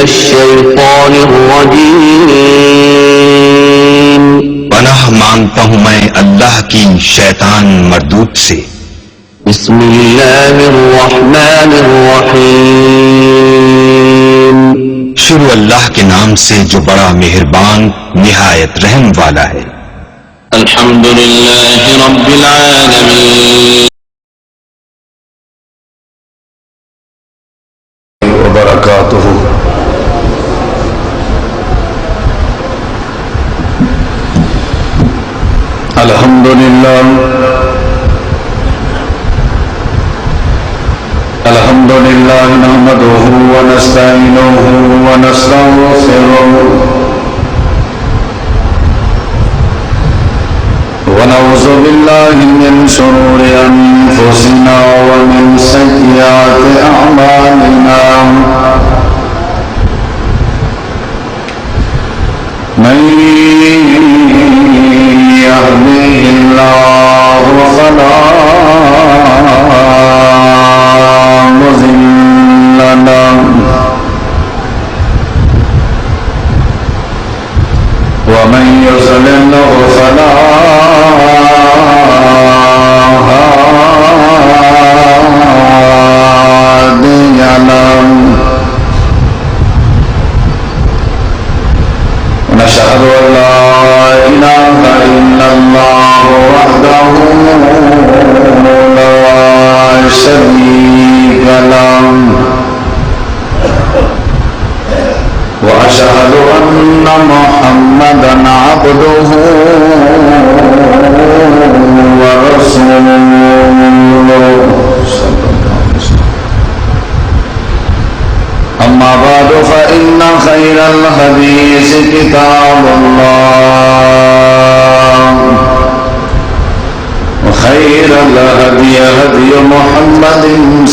الشيطان الرجيم پناہ مانگتا ہوں میں اللہ کی شیطان مردود سے۔ بسم اللہ الرحمن الرحیم شروع اللہ کے نام سے جو بڑا مہربان نہایت رحم والا ہے۔ الحمد للہ رب العالمین وبرکاتہ۔ الحمد للہ نحمده ونستعینه ونستغفره ونعوذ بالله من شرور أنفسنا ومن سيئات أعمالنا من يهده الله فلا مضل له ومن يضلل فلا هادي له ونشهد أن لا إله إلا الله وحده لا شريك له وأشهد أن محمدا عبده ورسوله أما بعد فإن خير الحديث كتاب الله وخير الهدي هدي محمد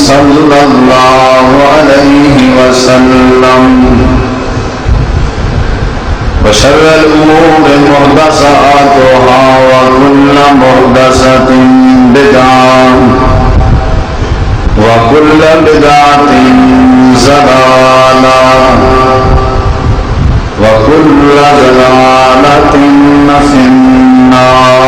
صلى الله عليه وسلم وشر الأمور محدثاتها وكل محدثة بدعة وكل بدعة ضلالة وكل ضلالة في النار۔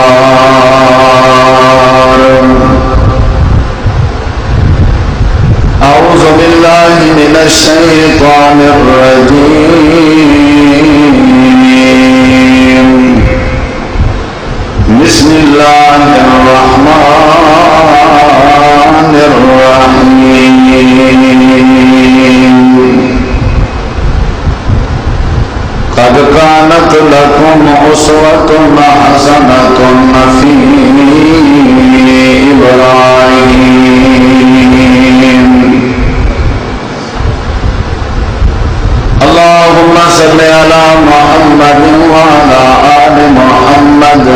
أعوذ بالله من الشيطان الرجيم، بسم الله الرحمن الرحيم۔ قد كانت لكم أسوة حسنة في إبراهيم۔ اللهم صل على محمد وعلى آل محمد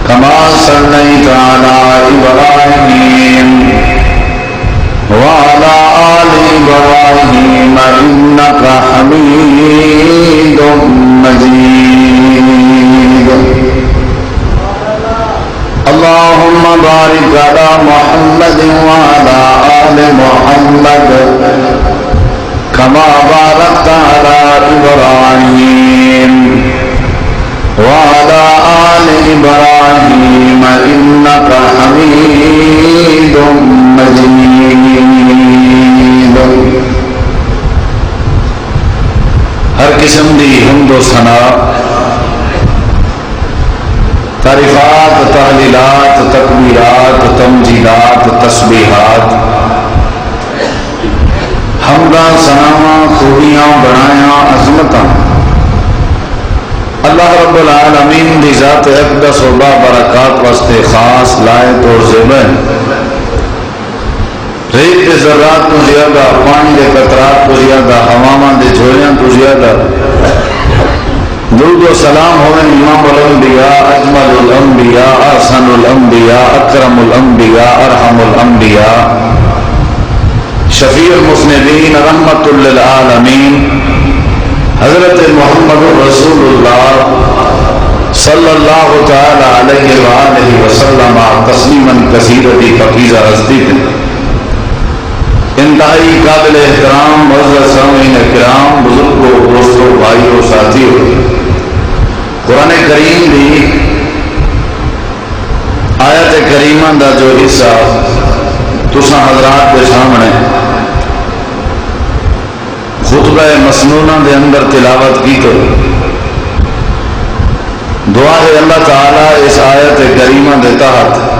كما صليت على إبراهيم وعلى آل إبراهيم إنك حميد مجيد۔ اللهم بارك على محمد وعلى آل محمد كما باركت على إبراهيم وعلى آل إبراهيم إنك حميد مجيد۔ ہر قسم دی حمد و ثنا، تعریفات، تحلیلات، تکبیرات، تمجیدات، تسبیحات، حمداں، ثناواں، خوبیاں، بڑایاں، عظمتاں اللہ رب العالمین دی ذات اقدس و بابرکات واسطے خاص لائق اور زیبہ۔ ریت کے ذرات تو زیادہ، پانی کے قطرات تو زیادہ، ہواواں دے جھولیاں تو زیادہ درود و سلام ہوئے امام الانبیاء، اجمل الانبیاء، احسن الانبیاء، اکرم الانبیاء، ارحم الانبیاء، شفیع المذنبین، رحمت للعالمین، حضرت محمد رسول اللہ صلی اللہ تعالی علیہ وآلہ وسلم تسلیما کثیرا دی فقیزہ رزدی انتہائی قابل احترام معزز سامعین کرام، بزرگوں، دوستوں، بھائیوں، ساتھیوں، قرآن کریم دی آیت کریمہ دا جو حصہ تساں حضرات کے سامنے خطبہ مسنونہ دے اندر تلاوت کی تو دعا ہے اللہ تعالیٰ اس آیت کریمہ دے تحت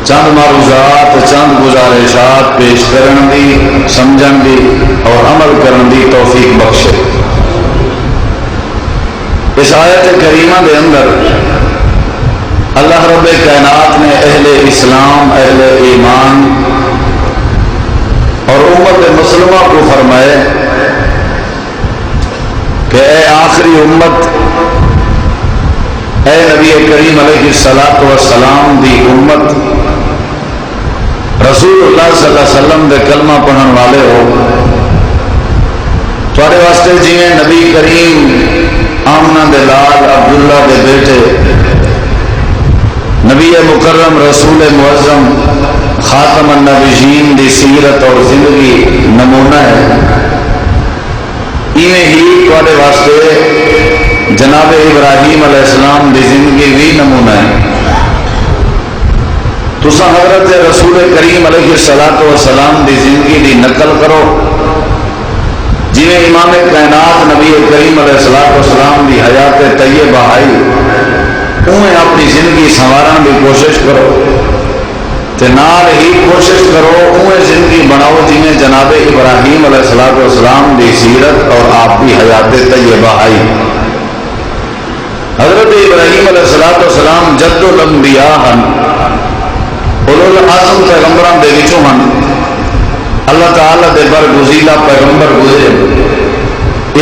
چند معروضات، چند گزارشات پیش کرن دی، سمجھن دی اور عمل کرن دی توفیق بخشے۔ اس آیت کریمہ دے اندر اللہ رب کائنات نے اہل اسلام، اہل ایمان اور امت مسلمہ کو فرمائے کہ اے آخری امت، اے نبی کریم علیہ الصلوۃ والسلام دی امت، رسول اللہ صلی اللہ علیہ وسلم دے کلمہ پڑھن والے ہو، تھوڑے واسطے جیویں نبی کریم آمنہ دے لال عبداللہ دے بیٹے، نبی مکرم رسول معظم خاتم النبیین دی سیرت اور زندگی نمونہ ہے، ایویں ہی تھوڑے واسطے جناب ابراہیم علیہ السلام دی زندگی بھی نمونہ ہے۔ تسا حضرت رسول کریم علیہ الصلوۃ والسلام دی زندگی دی نقل کرو، جنہیں امام کائنات نبی کریم علیہ الصلوۃ والسلام دی حیات طیبہ آئی، انہیں اپنی زندگی سنوارن کی کوشش کرو، تے نال ہی کوشش کرو انہیں زندگی بناؤ جنہیں جناب ابراہیم علیہ الصلوۃ والسلام دی سیرت اور آپ کی حیات طیبہ آئی۔ حضرت ابراہیم علیہ الصلوۃ والسلام جد الانبیاء ہن، اولو العزم پیغمبران دے وچوں ہن، اللہ تعالیٰ دے برگزیدہ پیغمبر گزرے۔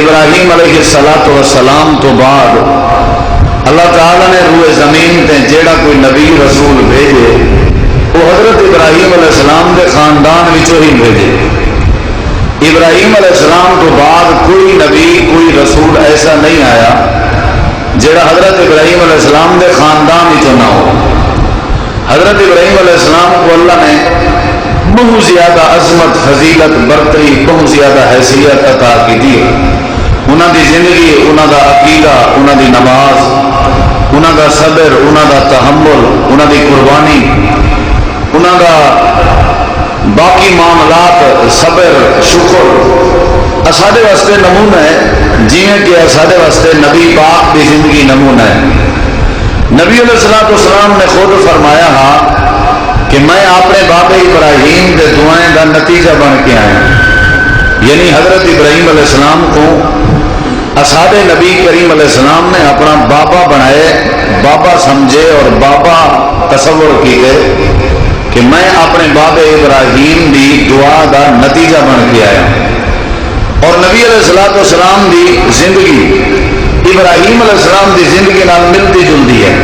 ابراہیم علیہ الصلوۃ والسلام تو بعد اللہ تعالیٰ نے روئے زمین تے جیڑا کوئی نبی رسول بھیجے وہ حضرت ابراہیم علیہ السلام دے خاندان وچوں ہی بھیجے۔ ابراہیم علیہ السلام تو بعد کوئی نبی، کوئی رسول ایسا نہیں آیا جیڑا حضرت ابراہیم علیہ السلام دے خاندان وچوں نہ ہو۔ حضرت ابراہیم علیہ السلام کو اللہ نے بہت زیادہ عظمت، فضیلت، برتری، بہت زیادہ حیثیت عطا کی دی۔ انہوں دی زندگی، انہوں دا عقیدہ، انہوں دی نماز، انہوں دا صبر، انہوں دا تحمل، انہوں دی قربانی، انہوں دا باقی معاملات، صبر، شکر ساڈے واسطے نمونہ ہے، جیویں کہ ساڈے واسطے نبی پاک دی زندگی نمونہ ہے۔ نبی علیہ الصلوۃ والسلام نے خود فرمایا ہاں کہ میں اپنے باب ابراہیم دے دعائیں دا نتیجہ بن کے آیا، یعنی حضرت ابراہیم علیہ السلام کو اصحاب نبی کریم علیہ السلام نے اپنا بابا بنائے، بابا سمجھے اور بابا تصور کیے کہ میں اپنے باب ابراہیم دی دعا دا نتیجہ بن کے آیا۔ اور نبی علیہ الصلوۃ والسلام دی زندگی ابراہیم علیہ السلام دی زندگی نال ملتی جلتی ہے۔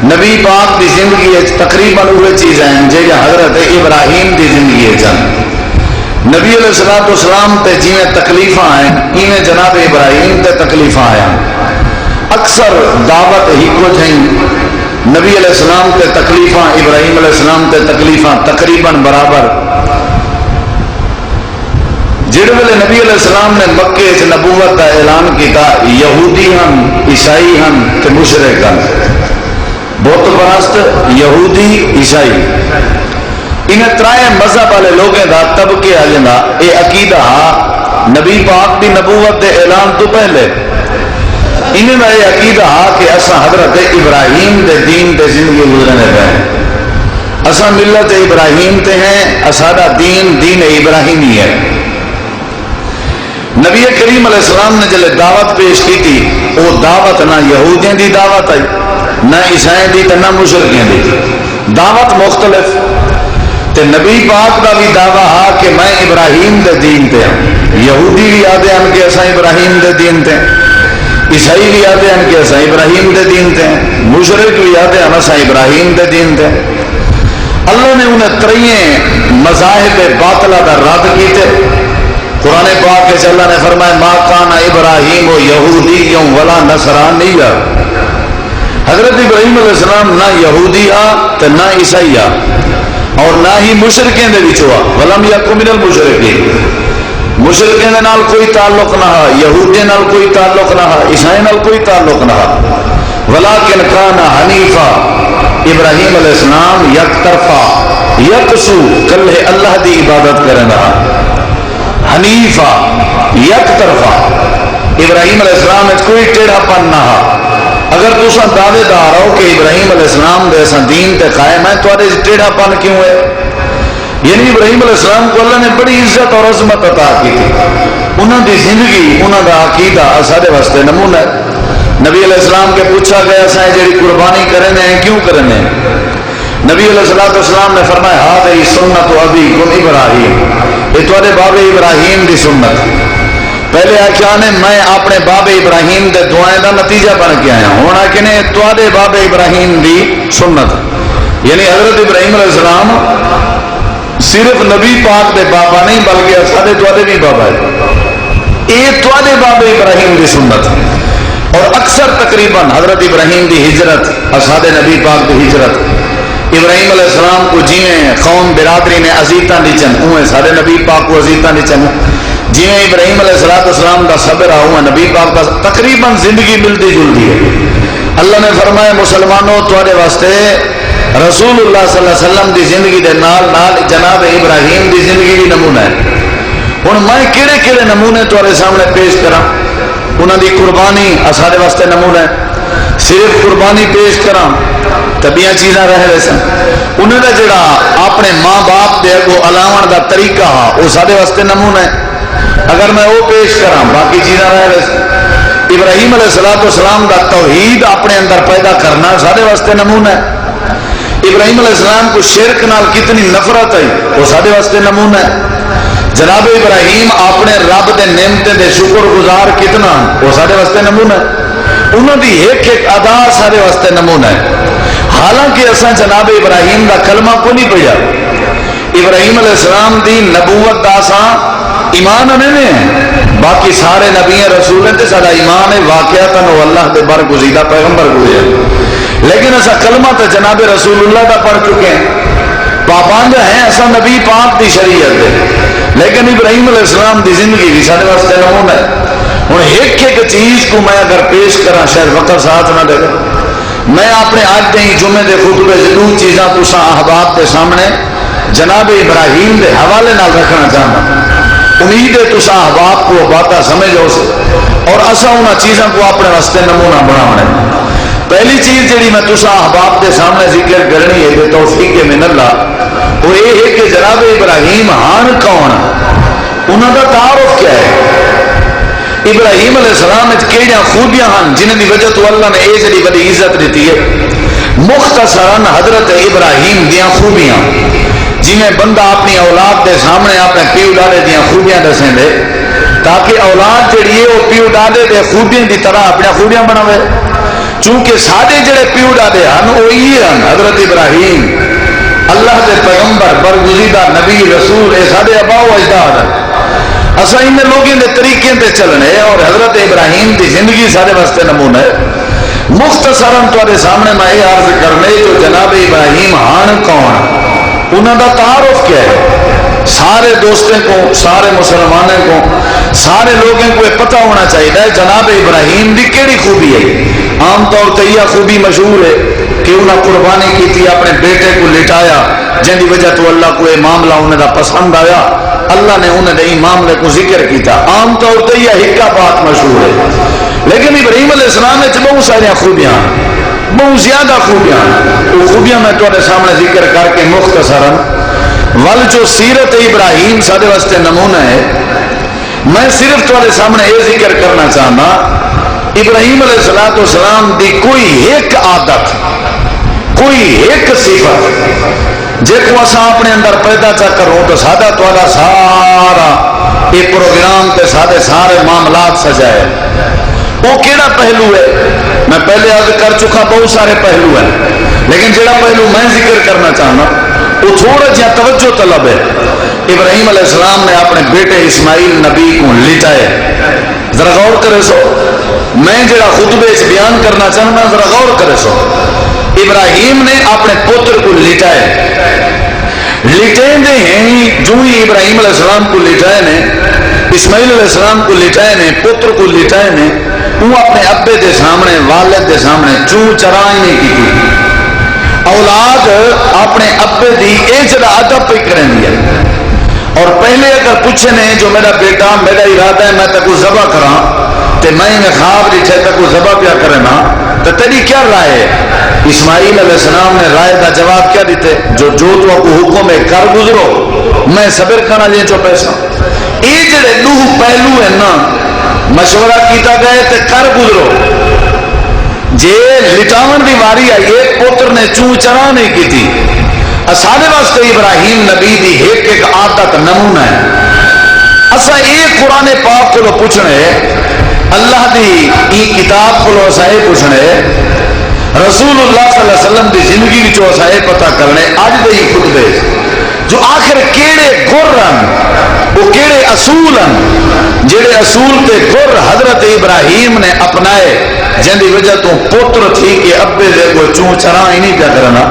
نبی پاک دی زندگی تقریباً وہ چیز ہیں جو حضرت ابراہیم دی زندگی چن۔ نبی علیہ الصلوۃ والسلام تے جیویں تکلیفاں ہیں ایویں جناب ابراہیم تے تکلیفاں آیا، اکثر دعوت ہی کچھ ہیں، نبی علیہ السلام تے تکلیفاں، ابراہیم علیہ السلام تے تکلیفاں تقریباً برابر۔ جڑے ویلے نبی علیہ السلام نے مکے چ نبوت کا اعلان کیتا، یہودی ہن، عیسائی ہن تے مشرک ہن، بت پرست، یہودی، عیسائی، انہیں ترائے مذہب والے لوگوں کا طبقے آ جانا یہ عقیدہ نبی پاک دی نبوت دے اعلان تو پہلے انہیں کا یہ عقیدہ کہ اصا حضرت ابراہیم دے دین دے زندگی گزرنے پہ، اصا ملت ابراہیم تے ہیں، ساڈا دین دین ابراہیمی ہے۔ نبی کریم علیہ السلام نے جلے دعوت پیش کی تھی، وہ دعوت نہ یہودیاں دی دعوت آئی، نہ عیسائیں دی، نہ مشرکین دی، دعوت مختلف۔ تے نبی پاک دا بھی دعویٰ ہے کہ میں ابراہیم دے دین تے ہوں، یہودی بھی آدھے ہیں کہ اساں ابراہیم دے دین تے ہیں، عیسائی بھی آدھے ہیں کہ اساں ابراہیم دے دین تے ہیں، مشرک بھی آدھے ہیں اساں ابراہیم دے دین تے ہیں۔ اللہ نے انہیں ترائیں مذاہب باطلہ دا رد کیتے۔ قرآن پاک کے اللہ نے فرمایا ما کان ابراہیم و یہودی ولا نصرانی، حضرت ابراہیم علیہ السلام نہ یہودی نہ عیسائی، اور نہ ہی مشرکین دے وچوں ولم یکن من المشرکین. مشرکین دے نال کوئی تعلق نہ ہے، یہودیاں نال کوئی تعلق نہ ہے، عیسائیاں نال کوئی تعلق نہ ہے. ولکن کان حنیفا، ابراہیم علیہ السلام یک طرفہ یکسو کلے اللہ دی عبادت کرن رہا. حنیفا یک طرفہ ابراہیم علیہ السلام وچ کوئی ٹیڑھا پن نہ ہے. اگر تساں دعوے دار ہو کہ ابراہیم علیہ السلام دے اساں دین تے قائم ہے، تواڈے ٹیڑھا پن کیوں ہے؟ یعنی ابراہیم علیہ السلام کو اللہ نے بڑی عزت اور عظمت عطا کی تھی. انہاں دی زندگی، انہاں دا عقیدہ سارے واسطے نمونہ ہے. نبی علیہ السلام کے پوچھا گیا اساں جڑی قربانی کرنے ہیں کیوں کرنے ہیں؟ نبی علیہ السلام نے فرمایا ہذہ سنت ابیکم ابراہیم، یہ تواڈے باب ابراہیم دی سنت. پہلے آخیا نے میں اپنے باب ابراہیم دے دعائیں دا نتیجہ بن کے آیا ہوں. ہونا کہ نے تواڈے باب ابراہیم دی سنت، یعنی حضرت ابراہیم علیہ السلام صرف نبی پاک دے بابا نہیں بلکہ سارے تواڈے بھی بابا ہے. یہ تواڈے باب ابراہیم دی سنت. اور اکثر تقریباً حضرت ابراہیم دی ہجرت، اسحاب نبی پاک دی ہجرت، ابراہیم علیہ السلام کو جیویں قوم برادری نے عزیتاں دیچن اوے سارے نبی پاک کو عزیتاں دیچن. جیویں ابراہیم علیہ السلام دا صبر آؤں نبی پاک دا تقریباً زندگی ملتی جلتی ہے. اللہ نے فرمایا مسلمانوں تواڈے واسطے رسول اللہ صلی اللہ علیہ وسلم دی زندگی دے نال نال جناب ابراہیم دی زندگی بھی نمونہ ہے. ہن میں کہڑے کہڑے نمونے تواڈے سامنے پیش کراں؟ انہاں دی قربانی سارے واسطے نمونہ ہے. صرف قربانی پیش کراں تبیاں چیزاں رہ رہے سن. انہاں دا جڑا اپنے ماں باپ دے اگوں الاون دا طریقہ ہا وہ سارے واسطے نمونہ ہے. اگر میں وہ پیش کراں باقی چیزاں رہ رہے سن. ابراہیم علیہ السلام دا توحید اپنے اندر پیدا کرنا سارے واسطے نمونہ ہے. ابراہیم علیہ السلام کو شرک نال کتنی نفرت ہے وہ سارے واسطے نمونہ ہے. جناب ابراہیم اپنے رب دے نعمتیں دے شکر گزار کتنا وہ سارے واسطے نمونہ ہے. انہوں دی ایک ایک ادا سارے واسطے نمونہ ہے. حالانکہ اساں جناب ابراہیم دا کلمہ کو نہیں پڑھیا. ابراہیم علیہ السلام دی نبوت دا اساں ایمان نہیں ہے، باقی سارے نبی رسول تے سارا ایمان ہے واقعتاً وہ اللہ دے برگزیدہ پیغمبر ہوئے، لیکن ایسا کلمہ تو جناب رسول اللہ کا پڑھ چکے ہیں، پابند ہیں ایسا نبی پاک دی شریعت دے. لیکن ابراہیم علیہ السلام دی زندگی بھی سارے واسطے نمونہ ہے. ہوں ایک ایک چیز کو میں اگر پیش کرا شاید وقت ساتھ نہ دے گا. میں اپنے آج دے جمعے دے خطبے ضرور چیزاں تساں احباب کے سامنے جناب ابراہیم دے حوالے نال رکھنا چاہنا. امید ہے تساں احباب کو باتاں سمجھو سے اور اساں انہاں چیزاں کو اپنے واسطے نمونہ بناونا ہے. پہلی چیز جڑی میں تساں احباب کے سامنے ذکر کرنی ہے کہ توفیق من اللہ وہ یہ ہے کہ جناب ابراہیم ہان کون، انہاں دا تعارف کیا ہے. ابراہیم علیہ السلام وچ کیڑیاں خوبیاں ہیں جنہاں دی وجہ تو اللہ نے یہ جڑی بڑی عزت دیتی ہے. مختصراً حضرت ابراہیم دیاں خوبیاں جنہیں بندہ اپنی اولاد دے سامنے اپنے پیو ڈالے دیاں خوبیاں دسیں دے تاکہ اولاد جڑی ہے وہ پیو ڈالے دے خوبیاں دی طرح اپنے خوبیاں بناوے. چونکہ سارے جڑے پیو ڈالے ہیں وہ یہ ہیں حضرت ابراہیم اللہ دے پیغمبر برگزیدہ نبی رسول اے سارے ابا و اجداد ہیں. اسا ان لوگوں دے طریقے تے چلنے اور حضرت ابراہیم دی زندگی سارے واسطے نمونہ ہے. مختصراً تواڈے سامنے میں یہ عرض کرنے جو جناب ابراہیم ہان کون، انہوں دا تعارف کیا ہے. سارے دوستوں کو، سارے مسلمانوں کو، سارے لوگوں کو یہ پتہ ہونا چاہیے جناب ابراہیم دی کیڑی خوبی ہے. عام طور تے یہ خوبی مشہور ہے کہ انہیں قربانی کی تھی، اپنے بیٹے کو لٹایا جن کی وجہ تو اللہ کو یہ معاملہ انہیں دا پسند آیا، اللہ نے انہیں دے معاملے کو ذکر کیتا. عام طور تے یہ ہکا بات مشہور ہے. لیکن ابراہیم علیہ السلام میں بہت ساری خوبیاں، بہت زیادہ خوبیاں. وہ خوبیاں میں تمہارے سامنے ذکر کر کے مختصراً ول جو سیرت ابراہیم سارے واسطے نمونہ ہے میں صرف تمہارے سامنے یہ ذکر کرنا چاہنا ابراہیم علیہ السلام دی کوئی ایک عادت، کوئی ایک صفت جے کو اساں اپنے اندر پیدا چا کروں تو سادہ تواڈا سارا یہ پروگرام تے سارے معاملات سجائے. وہ کیڑا پہلو ہے؟ میں پہلے عرض کر چکا بہت سارے پہلو ہیں، لیکن جڑا پہلو میں ذکر کرنا چاہنا وہ تھوڑا جہا توجہ طلب ہے. ابراہیم علیہ السلام نے اپنے بیٹے اسماعیل نبی کو لٹائے. ذرا غور کرے سو میں جڑا خطبے سے بیان کرنا چاہنا ذرا غور کرے سو. ابراہیم نے اپنے پتر کو لٹائے. لٹیں دے ہیں جو ہی ابراہیم علیہ السلام کو لٹائے نے، اسماعیل علیہ السلام کو لٹائے نے، پتر کو لٹائے نے، وہ اپنے ابے دے سامنے والد دے سامنے چوں چرائیں نہیں کی تھی۔ اولاد اپنے ابے دی اے جڑا ادب پہ کریں دیا، اور پہلے اگر پوچھے نے جو میرا بیٹا میرا ارادہ ہے میں تک ذبح کراں تے میں خواب دیکھے تک ذبح پیا کرنا تو تیری کیا رائے ہے؟ اسماعیل علیہ السلام نے رائے کا جواب کیا دیتے؟ جو تو کو حکم ہے کر گزرو، میں صبر کرنا جی چو پیسہ۔ یہ جڑے دو پہلو ہیں نا، مشورہ کیتا گئے تے کر گزرو، جے لٹاون دی واری آئیے پتر نے چوں چرا نہیں کی تھی۔ سارے واسطے ابراہیم نبی دی ایک عادت نمونہ ہے۔ اسا ایک قرآن پاک کو پوچھنے، اللہ دی ای کتاب کو اسائے پوچھنے، رسول اللہ صلی اللہ علیہ وسلم دی زندگی جو اسائے پتہ کرنے، آج دے ہی خطبے جو آخر کیڑے گرن وہ کیڑے اصولن جڑے اصول تے گر حضرت ابراہیم نے اپنائے، جن دی وجہ تو پتر تھی کہ ابے دے کو چوں چرا ہی نہیں پیا کرنا۔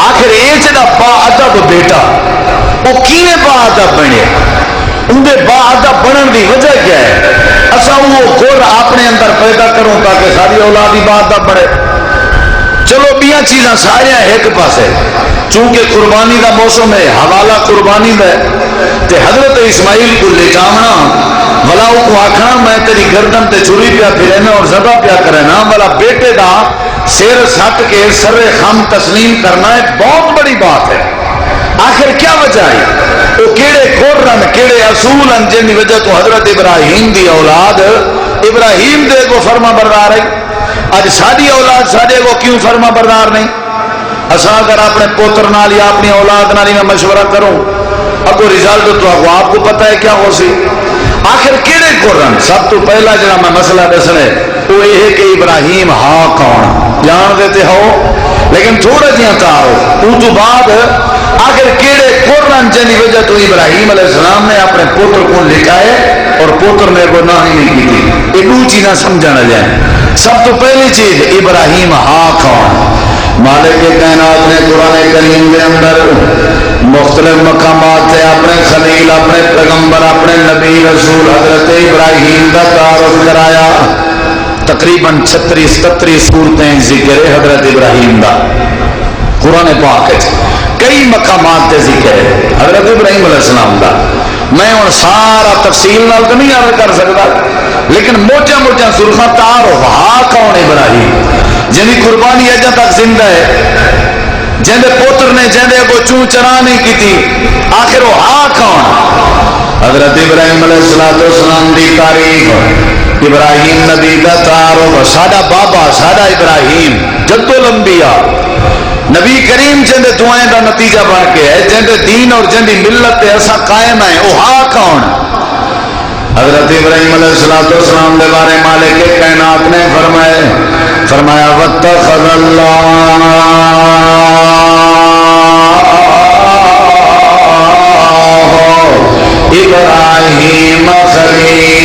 آخر یہ جڑا با ادب بیٹا وہ کیویں با ادب بنے؟ اندر با ادب بنن دی وجہ کیا ہے؟ اسا وہ گر اپنے اندر پیدا کروں تاکہ ساری اولاد ہی با ادب بڑھے۔ چلو بیاں چیزاں سارے ایک پاسے، چونکہ قربانی کا موسم ہے، حوالہ قربانی دا ہے، تے حضرت اسماعیل کو لے جانا ولا کو آکھنا میں تیری گردن تے چھری پیا پھرنا اور ذبح پیا کرنا، والا بیٹے دا سر سٹ کے سر خم تسلیم کرنا ہے، بہت بڑی بات ہے۔ آخر کیا وجہ ہے؟ وہ کیڑے قرآن کیڑے اصول ہیں جن کی وجہ تو حضرت ابراہیم دی اولاد ابراہیم دے کو فرما بردار ہے۔ آج ساری اولاد سارے کو کیوں فرما بردار نہیں؟ اسا اگر اپنے پوتر نال یا اپنی اولاد نال میں مشورہ کروں اگو رزلٹ تو آپ کو پتہ ہے کیا ہو سی۔ آخر کیڑے قرآن؟ سب تو پہلا جڑا میں مسئلہ دسنے وہ یہ ہے کہ ابراہیم ہاں کون جان دیتے ہو، لیکن تھوڑا جہاں تارو اس تو بعد آخر کیڑے قرآن جن کی وجہ تو ابراہیم علیہ السلام نے اپنے پوتر کو لٹائے اور پوتر نے گناہ ہی نہیں کی تھی۔ یہ دو چیزیں سمجھنا جائیں۔ سب تو پہلی چیز ابراہیم ہاں کون؟ مالک کائنات نے قرآن کریم کے اندر مختلف مقامات سے اپنے خلیل اپنے پیغمبر اپنے نبی رسول حضرت ابراہیم کا تعارف کرایا۔ تقریباً 36-37 صورتیں ذکر ہے حضرت ابراہیم کا قرآن پاک ہے، کئی مقامات سے ذکر ہے حضرت ابراہیم علیہ السلام کا۔ میں ہوں سارا تفصیل نال تو نہیں عرض کر سکتا، لیکن موٹا موٹا سرخا تعارف ہاں کون ابراہیم جن کی قربانی اجا تک زندہ ہے، جن پوتر نے جن کو چوں چرا نہیں کی تھی، آخر وہ ہاں کون؟ حضرت ابراہیم علیہ السلام دی تاریخ، ابراہیم نبی کا تعارف، ساڈا بابا ساڈا ابراہیم جد الانبیاء نبی کریم جن دعائیں کا نتیجہ بن کے ہے، جن دین اور جن ملت ایسا قائم ہے، وہ ہاں کون؟ حضرت ابراہیم علیہ السلام کے بارے مالک کائنات نے فرمایا واتخذ اللہ ابراہیم خلیلا۔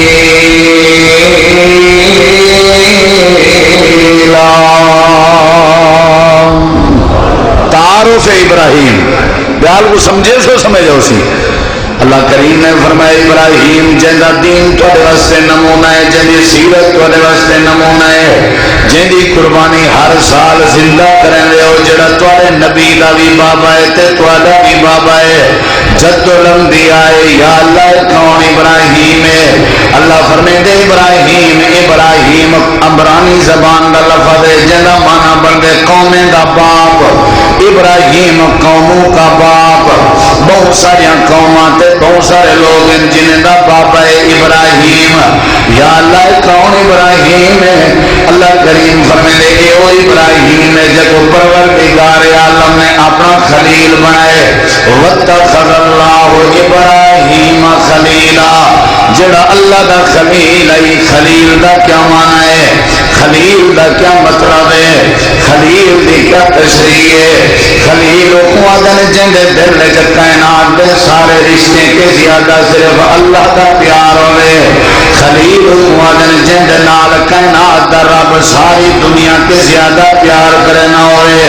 تعارف ابراہیم گال کو سمجھے سو سمجھو سی۔ اللہ کریم نے فرمایا ابراہیم جن کا دین تھوڑے واسطے نمونہ ہے، جن کی سیرت تھوڑے واسطے نمونہ ہے، جن کی قربانی ہر سال زندہ کریں دے ہو، جڑا تھوڑے نبی کا بھی بابا ہے تے تھوڑا بھی بابا ہے، جد الانبیاء ہے، یا اللہ کون؟ ابراہیم ہے۔ اللہ فرمائے ابراہیم، ابراہیم عبرانی زبان کا لفظ ہے جن کا معنی بن گئے قومیں کا باپ۔ ابراہیم قوموں کا باپ، بہت ساری قومات بہت سارے لوگ ہیں جنہیں دا باپ ہے ابراہیم۔ یا اللہ کون ابراہیم ہے؟ اللہ کریم فرمائے کہ وہ ابراہیم ہے جب پروردگار عالم نے اپنا خلیل بنائے۔ واتخذ اللہ ابراہیم خلیلا، جڑا اللہ دا خلیل ہے۔ خلیل دا کیا معنی ہے؟ خلیل دا کیا مطلب ہے؟ خلیل دی کیا تشریح ہے؟ خلیل کو آدھن جن دے دل میں کائنات دے سارے رشتے کے زیادہ صرف اللہ کا پیار ہوئے۔ خلیل کو آدھن جن دے نال کائنات دا رب ساری دنیا کے زیادہ پیار کرنا ہوئے۔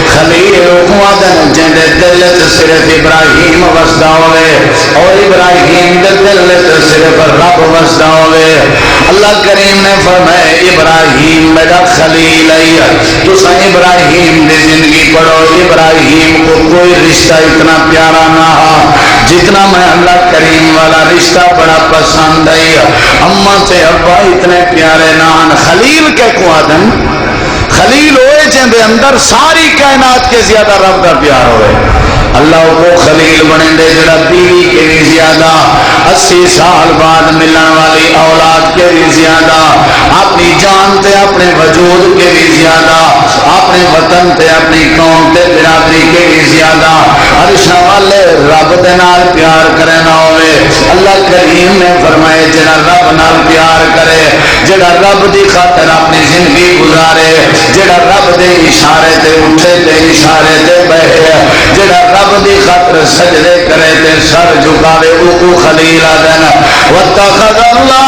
خلیل کو آدھن جن دے دل صرف ابراہیم وسدا ہوئے اور ابراہیم دے دل تے صرف رب وسدا ہوئے. اللہ کریم نے فرمایا ابراہیم میرا خلیل ہے. تساں ابراہیم دی زندگی پڑھو. ابراہیم کو کوئی رشتہ اتنا پیارا نہ جتنا میں اللہ کریم والا رشتہ بڑا پسند ہے. اماں سے ابا اتنے پیارے نان خلیل کے کو آدم خلیل ہوئے جن دے اندر ساری کائنات کے زیادہ رب کا پیار ہوئے. اللہ کو خلیل بنے دے جڑا بیوی کے بھی زیادہ 80 سال بعد ملن والی اولاد کے بھی زیادہ اپنی جان تے اپنے وجود کے بھی زیادہ اپنے وطن تے اپنی قوم تے برادری کے بھی زیادہ عرشاں والے رب دے نال پیار کرے نہ ہوئے. اللہ کریم نے فرمائے جڑا رب نال پیار کرے جڑا رب دی خاطر اپنی زندگی گزارے جڑا رب دے اشارے تے اٹھے تے اشارے تے بہے جڑا رب دی خاطر سجدے کرے تے سر جھکاوے او کو خلیل آدن. واتخذ اللہ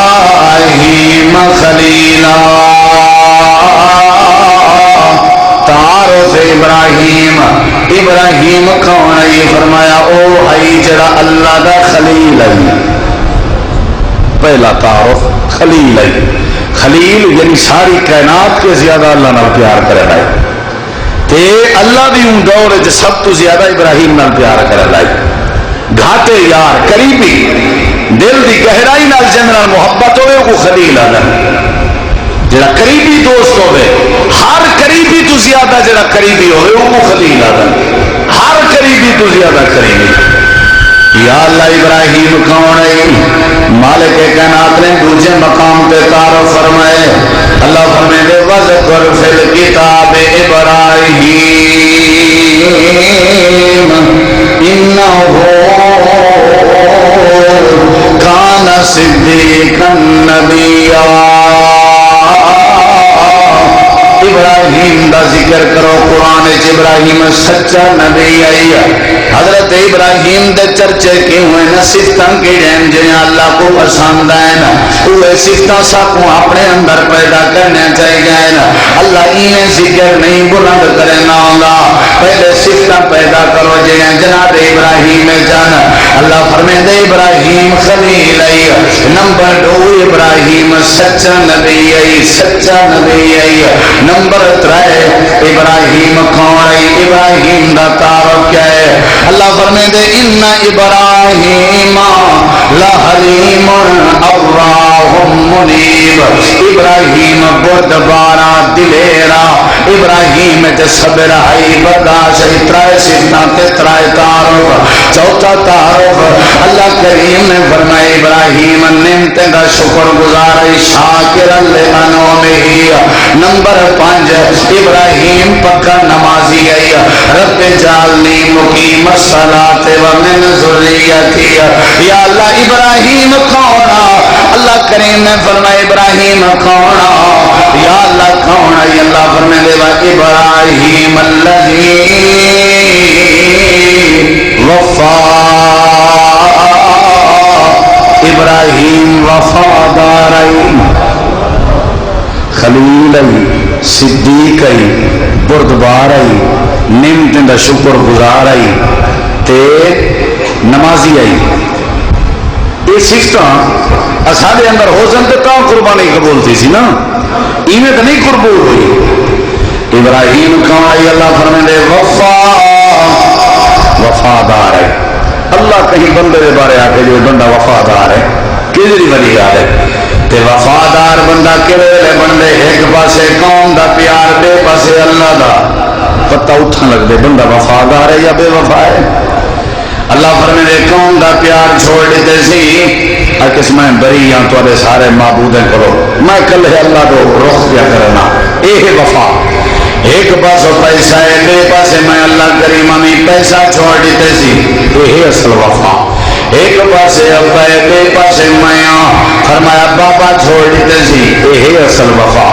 ابراہیم خلیلا. تعارف ابراہیم ابراہیم کون ہے؟ فرمایا او ہے جڑا اللہ دا خلیل ہے. پہلا تعارف خلیل ہے. خلیل یعنی ساری کائنات کے زیادہ اللہ نال پیار کرے لائے تے اللہ بھی ان دور وچ سب تو زیادہ ابراہیم نال پیار کرے لائے. گھاٹے یار قریبی دل دی گہرائی نال جن نال محبت ہوئے کو خلیل آنا. جڑا قریبی دوست ہوئے ہر قریبی تو زیادہ جڑا قریبی ہوئے وہ کو خلیل آنا. ہر قریبی تو زیادہ قریبی. یا اللہ ابراہیم کون ہے؟ مالک کائنات نے دوسرے مقام پہ تعارف فرمائے. اللہ فرمائے وذکر فی الکتاب ابراہیم انہ کان صدیقا نبیا. ابراہیم دا ذکر کرو قرآن ابراہیم سچا نبی آئی. حضرت ابراہیم دے چرچے کی ہوئے نا صفتاں کی جن جنہیں اللہ کو پسند آئے نا وہ صفتاں سب کو اپنے اندر پیدا کرنے چاہیے نا. اللہ انہیں ذکر نہیں بلند کرے نہ ہوگا. پہلے صفتاں پیدا کرو جنہیں جناب ابراہیم جان. اللہ فرمائے ابراہیم خلیل آئی. نمبر 2 ابراہیم سچا نبی آئی. سچا نبی آئی. نمبر 3 ابراہیم کون آئی؟ ابراہیم دا تعارف کیا ہے؟ اللہ فرمائے ان ابراہیم لحلیم اواہ منیب. ابراہیم بردبارا دلیرا. ابراہیم تے صبر ہے برداشت. ترائے صفتاں تے ترائے تعارف. چوتھا تعارف اللہ کریم نے فرمائے ابراہیم نعمتیں دا شکر گزار ہے شاکرا لانعمہ. نمبر 5 ابراہیم پکا نمازی ہے. رب جعلنی مقیم الصلاۃ ومن ذریتی. یا اللہ ابراہیم کون؟ اللہ کریم نے فرمایا ابراہیم کون؟ یا اللہ کون ہے؟ اللہ فرمائے ابراہیم الذی وفا. ابراہیم وفادار خلیل آئی صدیق آئی بردبار آئی نعمتیں دا شکر گزار آئی تے نمازی آئی. یہ صفتاں سارے اندر ہو سکتے تو قربانی قبول تھی سی نا. ایویں تو نہیں قبول ہوئی. ابراہیم کہاں آئی؟ اللہ فرمائے وفادار ہے. اللہ کہیں بندے کے بارے آ کے جو بندہ وفادار ہے کدھری ولی آ ہے تے وفادار بندہ کہڑے بندے ایک پاسے قوم دا پیار بے پاسے اللہ دا پتہ اٹھن لگ دے بندہ وفادار ہے یا بے وفا ہے. اللہ فرمائے قوم دا پیار چھوڑ دیتے سی کس میں بری ہاں تھوڑے سارے معبودیں کرو میں کل ہے اللہ کو رخ کیا کرنا. یہ وفا. ایک پاس پیسہ ہے بے پاسے میں اللہ کریم میں پیسہ چھوڑ دیتے سی یہ اصل وفا. ایک پاسے ابا بے پاسے میاں فرمایا بابا چھوڑ دیتے سی یہ اصل وفا.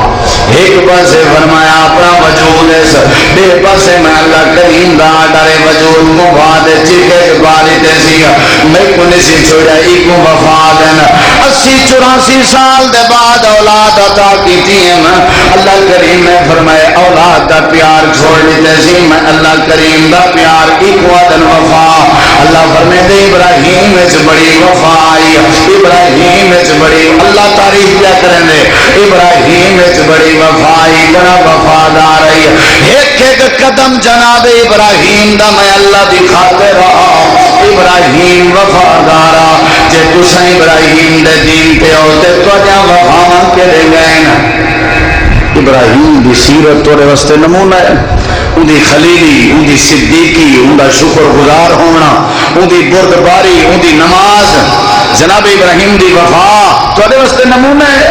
ایک پاسے فرمایا والا وجود ہے بے بس میں اللہ کریم دا ڈرے وجود کو بعد چکے باری تے سی میں کو نہیں چھوڑا ایک وفا دینا 80-84 سال دے بعد اولاد عطا کیتی ہے اللہ کریم نے فرمائے اولاد دا پیار چھوڑ لیتے سی میں اللہ کریم دا پیار ایک وعدن وفا اللہ فرمائے دے ابراہیم وچ بڑی وفا آئی ابراہیم وچ بڑی اللہ تعریف کیا کریں دے ابراہیم وچ بڑی وفا آئی بڑا وفادار آئی ایک قدم جناب ابراہیم دا میں اللہ دکھاتے رہا ابراہیم وفادارا جے تساں ابراہیم دے دین پہ ہوتے تو جا وفا کے دے گئے نا ابراہیم دی سیرت تورے واسطے نمونہ ہے ان دی خلیلی ان دی صدیقی ان دا شکر گزار ہونا ان دی بردباری ان دی نماز جناب ابراہیم دی وفا تورے واسطے نمونہ ہے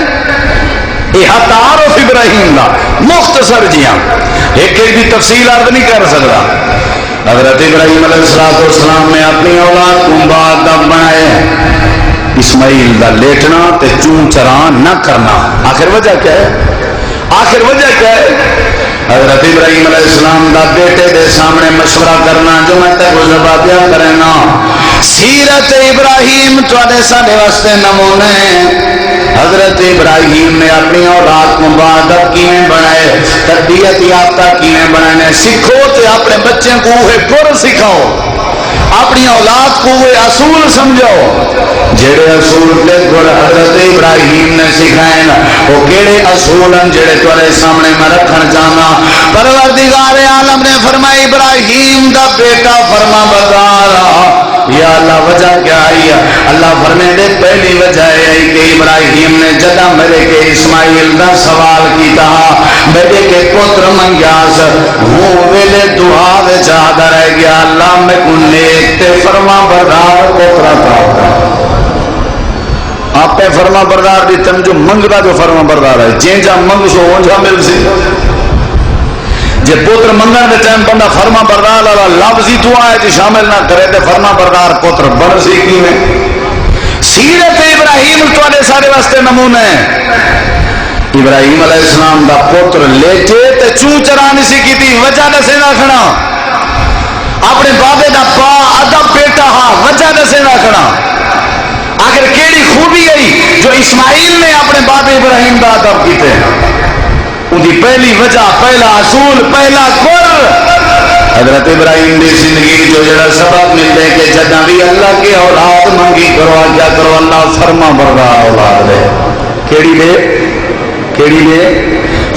یہ تعارف ابراہیم دا مختصر جیاں ایک دی تفصیل عرض نہیں کر سکتا حضرت ابراہیم علیہ السلام نے اپنی اولاد کو بعد بنائے اسماعیل دا لیٹنا تے چون چران نہ کرنا آخر وجہ کیا ہے آخر وجہ کیا ہے حضرت ابراہیم علیہ السلام دا بیٹے دے سامنے مشورہ کرنا جو میں تے کو زبادیا کرنا سیرت ابراہیم تواڈے ساڈے واسطے نمونے حضرت ابراہیم نے اپنی اولاد کو مبادب کیویں بنائے تربیت یافتہ کیویں بنانے سکھو تے اپنے بچے کو وہ گر سکھاؤ اپنی اولاد کو وہ اصول سمجھو جڑے اصول تے گر حضرت ابراہیم نے سکھائے نا وہ کیڑے اصول ہیں جڑے تواڈے سامنے میں رکھن چاہنا پروردگار عالم نے فرمایا ابراہیم دا بیٹا فرما بردار یا اللہ وجہ کیا آئی ہے اللہ فرمائے دے پہلی وجہ ہے کہ ابراہیم نے جدا میرے کے اسماعیل دا سوال کیتا میرے کے پتر منگیاس ہوں ویلے دعا وچ آدا رہ گیا اللہ میں کو نیک تے فرما بردار پتر عطا آپ پہ فرما بردار دی تم جو منگدا جو فرما بردار ہے جے جا منگ سو اونجا مل سی جے پتر منگن دے ٹائم بندہ فرما بردار والا لفظی دعا ہے جی شامل نہ کرے تے فرما بردار پتر بن سی کیویں سیرت ابراہیم تواڈے سارے واسطے نمونہ ہے ابراہیم علیہ السلام دا پتر لیٹے تے چوں چرانی سی کیتی وجہ دسے نہ کھڑا اپنے بابے دا پا ادب بیٹا ہاں وجہ دسے نہ کھڑا آخر کیڑی خوبی گئی جو اسماعیل نے اپنے بابے ابراہیم دا ادب کیتے ان کی پہلی وجہ پہلا اصول پہلا گر حضرت ابراہیم دی زندگی جو جڑا سبب ملتے کہ جدہ بھی اللہ کی اولاد منگی کرو کیا کرو اللہ فرما بردار اولاد ہے کیڑی لے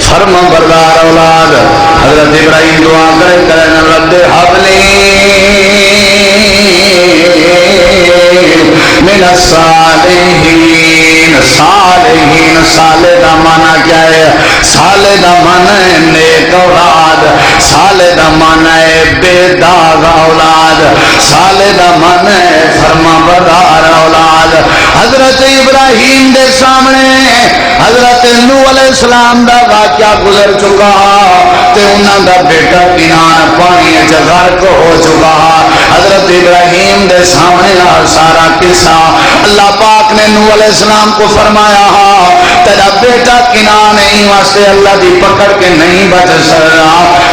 فرما بردار اولاد حضرت ابراہیم دعا کرے رب حبلی من الصالحین صالحین صالح دا معنی کیا ہے صالح دا معنی ہے نیک اولاد صالح دا معنی ہے بے داغ اولاد صالح دا معنی ہے فرما بردار اولاد حضرت ابراہیم دے سامنے حضرت نوح علیہ السلام دا واقعہ گزر چکا تے انہاں دا بیٹا کنان پانی وچ غرق ہو چکا حضرت ابراہیم دے سامنے سارا قصہ اللہ پاک نے نوح علیہ السلام کو فرمایا تیرا بیٹا کنان نہیں واسطے اللہ دی پکڑ کے نہیں بچ سکتا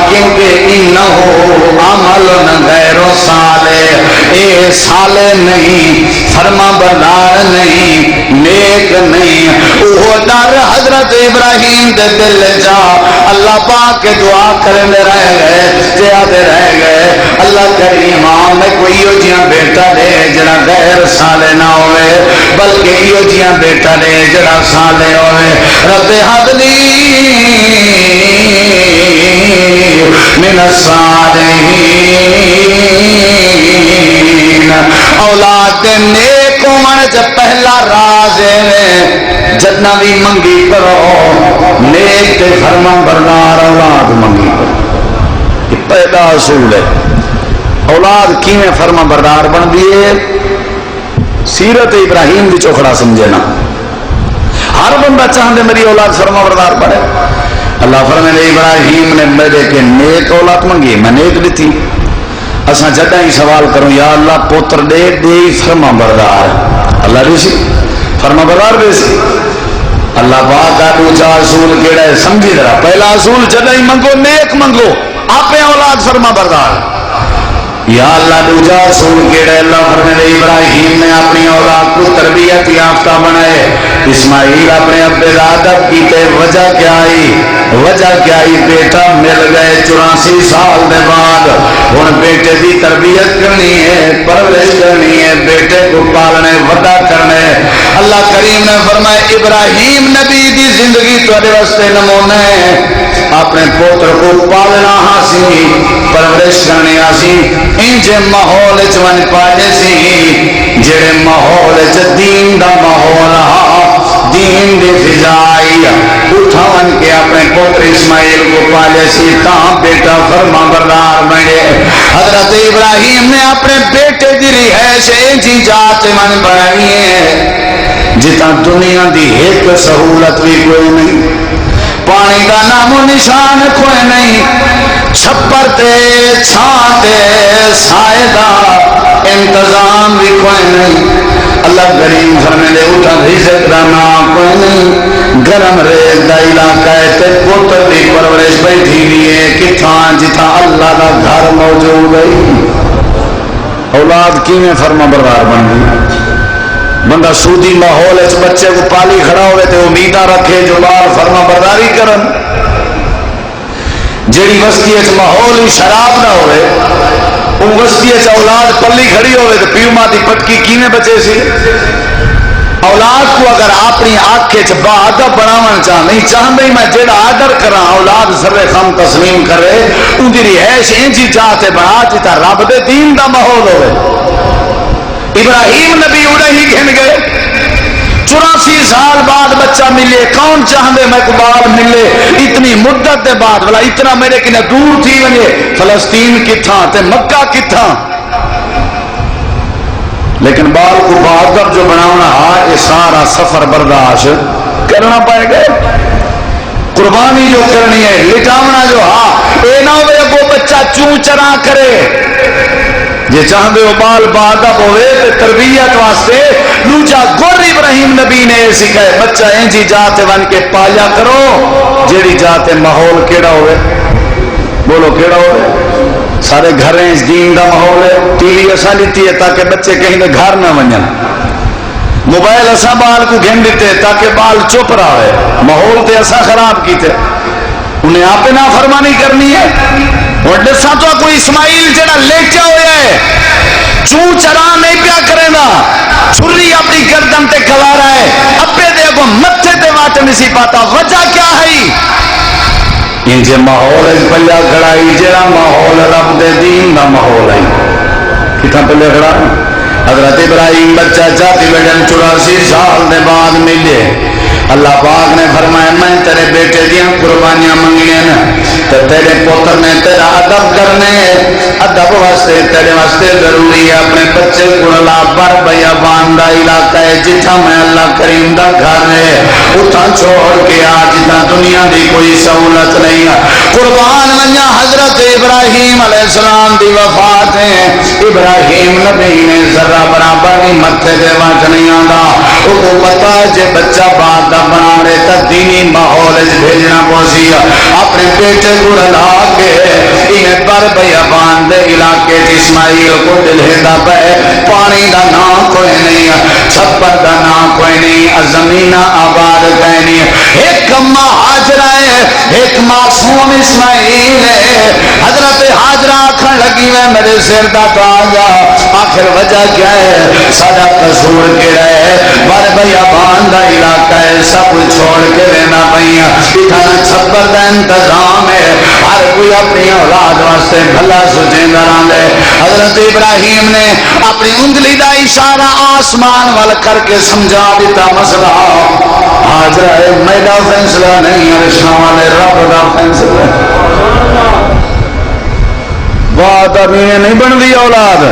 کیونکہ انہو عمل غیر صالح اے صالح نہیں فرما بردار نہیں نیک نہیں وہ ڈر حضرت ابراہیم دے دل جا اللہ پاک کے دعا کرنے رہ گئے جیادے رہ گئے اللہ کریم میں کوئی یہ جیاں بیٹا دے جڑا غیر صالح نہ ہوئے بلکہ یہ جیاں بیٹا دے جڑا صالح ہوئے رب حبلی من الصالحین اولاد نیک ہونے سے پہلا راز ہے جتنا بھی منگی کرو نیک تے فرما بردار اولاد منگی کرو یہ پہلا اصول ہے اولاد کیویں فرما بردار بن دیے سیرت ابراہیم دی چوکھڑا سمجھے نا ہر بندہ چاہتے میری اولاد فرما بردار پڑے اللہ فرمائے ابراہیم نے میرے کے نیک اولاد منگی میں نیک دیتی اساں جدہ ہی سوال کروں یا اللہ پوتر دے دے فرما بردار اللہ دے سی فرما بردار دے سی اللہ پاک کا دوسرا اصول کیڑا ہے سمجھی ذرا. پہلا اصول جدی منگو نیک منگو آپ اولاد فرما بردار. یا اللہ دوسرا اصول کیڑا ہے اللہ فرمائے ابراہیم نے اپنی اولاد کو تربیت یافتہ بنائے. اسماعیل اپنے ابے کا ادب کیتے. وجہ کیا آئی بیٹا مل گئے 84 سال کے بعد. ہوں بیٹے کی تربیت کرنی ہے پرورش کرنی ہے بیٹے کو پالنے وڈا کرنا ہے. اللہ کریم نے فرمایا ابراہیم نبی دی زندگی تھوڑے واسطے نمونہ ہے. اپنے پوتر کو پالنا سی پرورش کرنی سی انج ماحول چن پالے سی جڑے ماحول دین دا ماحول دین دی فضائی اٹھاون کے اپنے پوتر اسماعیل کو پالے سی تاں بیٹا فرما بردار بنے. حضرت ابراہیم نے اپنے بیٹے دی رہائش ایسی جات من بنائی ہے جتنا دنیا دی ایک سہولت بھی کوئی نہیں. پانی کا نام و نشان کوئی نہیں. چھپر تے چھان تے سائے دا انتظام بھی کوئی نہیں. اللہ کریم فرمائے اٹھا رزق دا نام کوئی نہیں. گرم ریت دا علاقہ ہے تے پتر دی پرورش بیٹھی ہوئی ہے کتھاں جتھاں اللہ دا گھر موجود ہے. اولاد کیویں فرما بردار بن گئی. بندہ سودی ماحول بچے کو پالی کھڑا ہوئے تو امیدہ رکھے جو بار فرما برداری کرن. جیڑی وسطی ماحول ہی شراب نہ ہوئے ان وسطی اولاد پلی کھڑی ہوئے تو پیو ماں دی پٹکی کیویں بچے سی. اولاد کو اگر اپنی آنکھ با ادب بناون چاہ نہیں چاہتے میں جیڑا آڈر کرا اولاد سر خم تسلیم کرے ان دی رہائش انجی چاہتے بنا جتا رب دے دین دا ماحول ہوئے. ابراہیم نبی اڑے ہی گھن گئے 84 سال بعد بچہ ملے. کون چاہتے میں بال ملے اتنی مدت دے بعد بلا اتنا میرے کنے دور تھی ونجے فلسطین کتھاں تے مکہ کتھاں. لیکن بال کو بہادر جو بناونا یہ سارا سفر برداشت کرنا پائے گا. قربانی جو کرنی ہے لٹاونا جو اے نہ ہوئے وہ بچہ چوں چرا کرے. جی چاہتے ہو بال بادب ہوئے تربیت واسطے دوجا گر ابراہیم نبی نے سکھائے بچہ انجی جاتے ون کے پایا کرو جیڑی جاتے ماحول کیڑا ہوئے. بولو کیڑا ہوئے. سارے گھر دین دا ماحول ہے. ٹی وی ایسا لیتی ہے تاکہ بچے کہیں دے گھر نہ ونجن. موبائل ایسا بال کو گھن دیتے تاکہ بال چپ رہا ہے. ماحول تے ایسا خراب کیتے انہیں آپ نہ فرمانی کرنی ہے. اور دسا تو کوئی اسماعیل جڑا لیٹا ہوا ہے چوں چرا نہیں پیا کرے گا چھری اپنی گردن تے کھلا رہا ہے ابے دے کو متھے تے واٹ نہیں سی پاتا. وجہ کیا ہے ان جے ماحول پلیا کھڑائی جڑا ماحول رب دے دین دا ماحول ہے کتنا پلے کھڑا. حضرت ابراہیم بچہ چاہتی بجن 84 سال دے بعد ملے. اللہ پاک نے فرمایا میں تیرے بیٹے دیا قربانیاں منگی تو تیرے پتر نے تیرا ادب کرنے ادب واسطے تیرے واسطے ضروری ہے اپنے بچے کو لا پر بیا باندھا علاقہ ہے جتھا میں اللہ کریم دا گھر ہے اتھا چھوڑ کے آج جتھا دنیا دی کوئی سہولت نہیں ہے. قربان منیا حضرت ابراہیم علیہ السلام دی وفات ہے. ابراہیم نبی نے ذرہ برابر نہیں متھے دے واٹ نہیں آندا. وہ کو پتا جے بچہ بات بنا رہے تا دینی ماحول بھیجنا پوسی اپنے بیٹے کو لا کے انہیں پر بیابان دے علاقے اسماعیل کو دلہدا پہ پانی دا نام کوئی نہیں چھپر دا نام کوئی نہیں زمین آباد کوئی نہیں. ایک حاجرہ ہے ایک معصوم اسماعیل ہے. حضرت حاجرہ آکھن لگی ہے میرے سر دا تاج آخر وجہ کیا ہے سارا قصور کیڑا ہے پر بیابان دا علاقہ ہے سب چھوڑ کے لینا پہیا اتنا چھپر دا انتظام ہے ہر کوئی اپنی اولاد واسطے بھلا سوچیں دران دے. حضرت ابراہیم نے اپنی انگلی دا اشارہ آسمان وال کر کے سمجھا دیتا مسئلہ حاجرہ ہے میرا فیصلہ نہیں رشنا والے رب دا فیصلہ بات ابھی نہیں بن دی اولاد.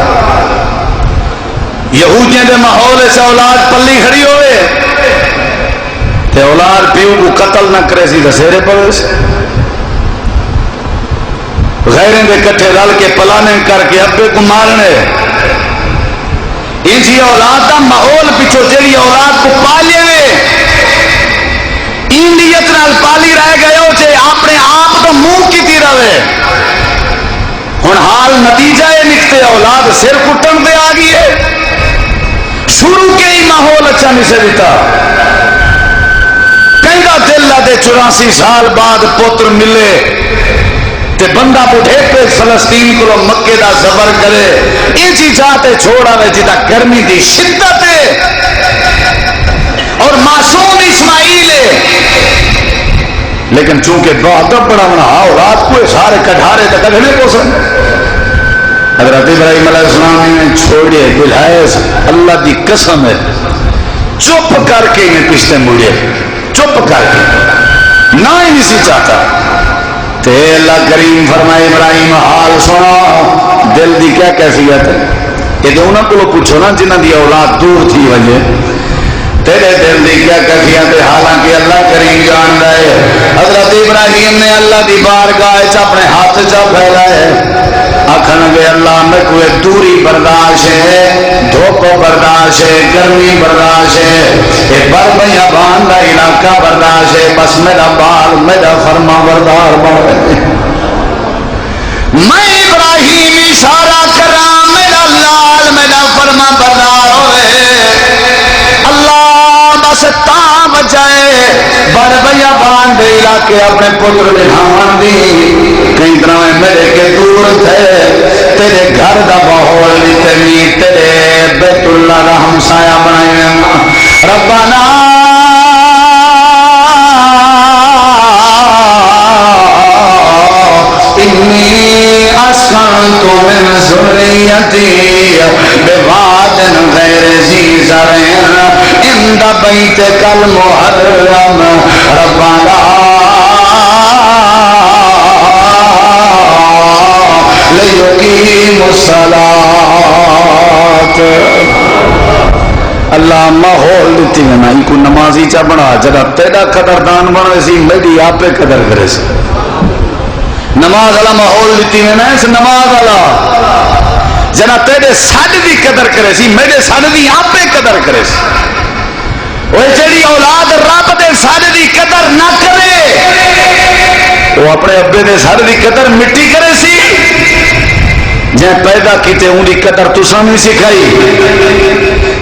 یہودیاں دے ماحول سے اولاد پلی کھڑی ہوئے تے اولاد پیو کو قتل نہ کرے سی دسیرے پڑے سے غیریں دے کٹھے رل کے پلانے کر کے ابے کو مارنے. انسی اولاد دا ماحول پیچھو جیڑی اولاد کو پالے نیت نال پالی رہ گئے ہو جے اپنے آپ تو منہ کی رہے ہوں حال نتیجہ یہ نکتے اولاد سر کٹن دے آ گئی ہے شروع کے ہی ماحول اچھا نہیں سے دیتا کہنگا دل لدے 84 سال بعد پتر ملے تے بندہ بڑھے پہ فلسطین کو مکے دا سفر کرے ان چیزاں چھوڑا وے جتا گرمی دی شدت ہے اور معصوم اسماعیل ہے لیکن چونکہ بہت بڑا بنا اولاد کو سارے کٹھارے تک کھڑے کو سن حضرت ابراہیم علیہ السلام نے چھوڑے بلائز اللہ دی قسم ہے چپ کر کے انہیں پچھتے مڑے چپ کر کے نہ ہی نہیں سی چاہتا تے اللہ کریم فرمائے ابراہیم حال سنا دل دی کیا کیفیت ہے یہ تو انہوں کو پوچھو نا جنہ دی اولاد دور تھی وجہ تیرے دل دی کیا کیفیت ہے حالانکہ اللہ کریم جان رہے حضرت ابراہیم نے اللہ دی بارگاہ اپنے ہاتھ چا پھیلائے آخر گے اللہ میں کوئی دوری برداشت ہے دھوپ برداشت ہے گرمی برداشت ہے یہ بربیاں بان کا علاقہ برداشت ہے بس میرا بال میرا فرما بردار بن میں ابراہیم اشارہ کرا میرا لال میرا فرما بردار ہوئے اللہ بس تا بچائے بربیاں بان دے علاقے اپنے پتر بٹھاون دی کئی طرح میرے کے دور تھے تیرے گھر دا ماحول نہیں تیرے بیت اللہ دا ہمسایا بنائے ربنا انی اسکنت من ذریتی بواد غیر ذی زرع عند بیتک المحرم ربنا لیقیم الصلاة اللہ ماحول دیتی میں نا کو نمازی چا بنا جدا تیرا قدردان بنا سی میری آپ پہ قدر کرے سی نماز والا ماحول دیتی میں نا اس نماز والا جنا تیرے ساڑھ دی قدر کرے سی میرے ساڑھ دی آپ پہ قدر کرے سی وہ جڑی اولاد رب دے ساڑھ دی قدر نہ کرے وہ اپنے ابے دے ساڑھ دی قدر مٹی کرے سی جے پیدا کیتے ان دی قدر تساں نہیں سکھائی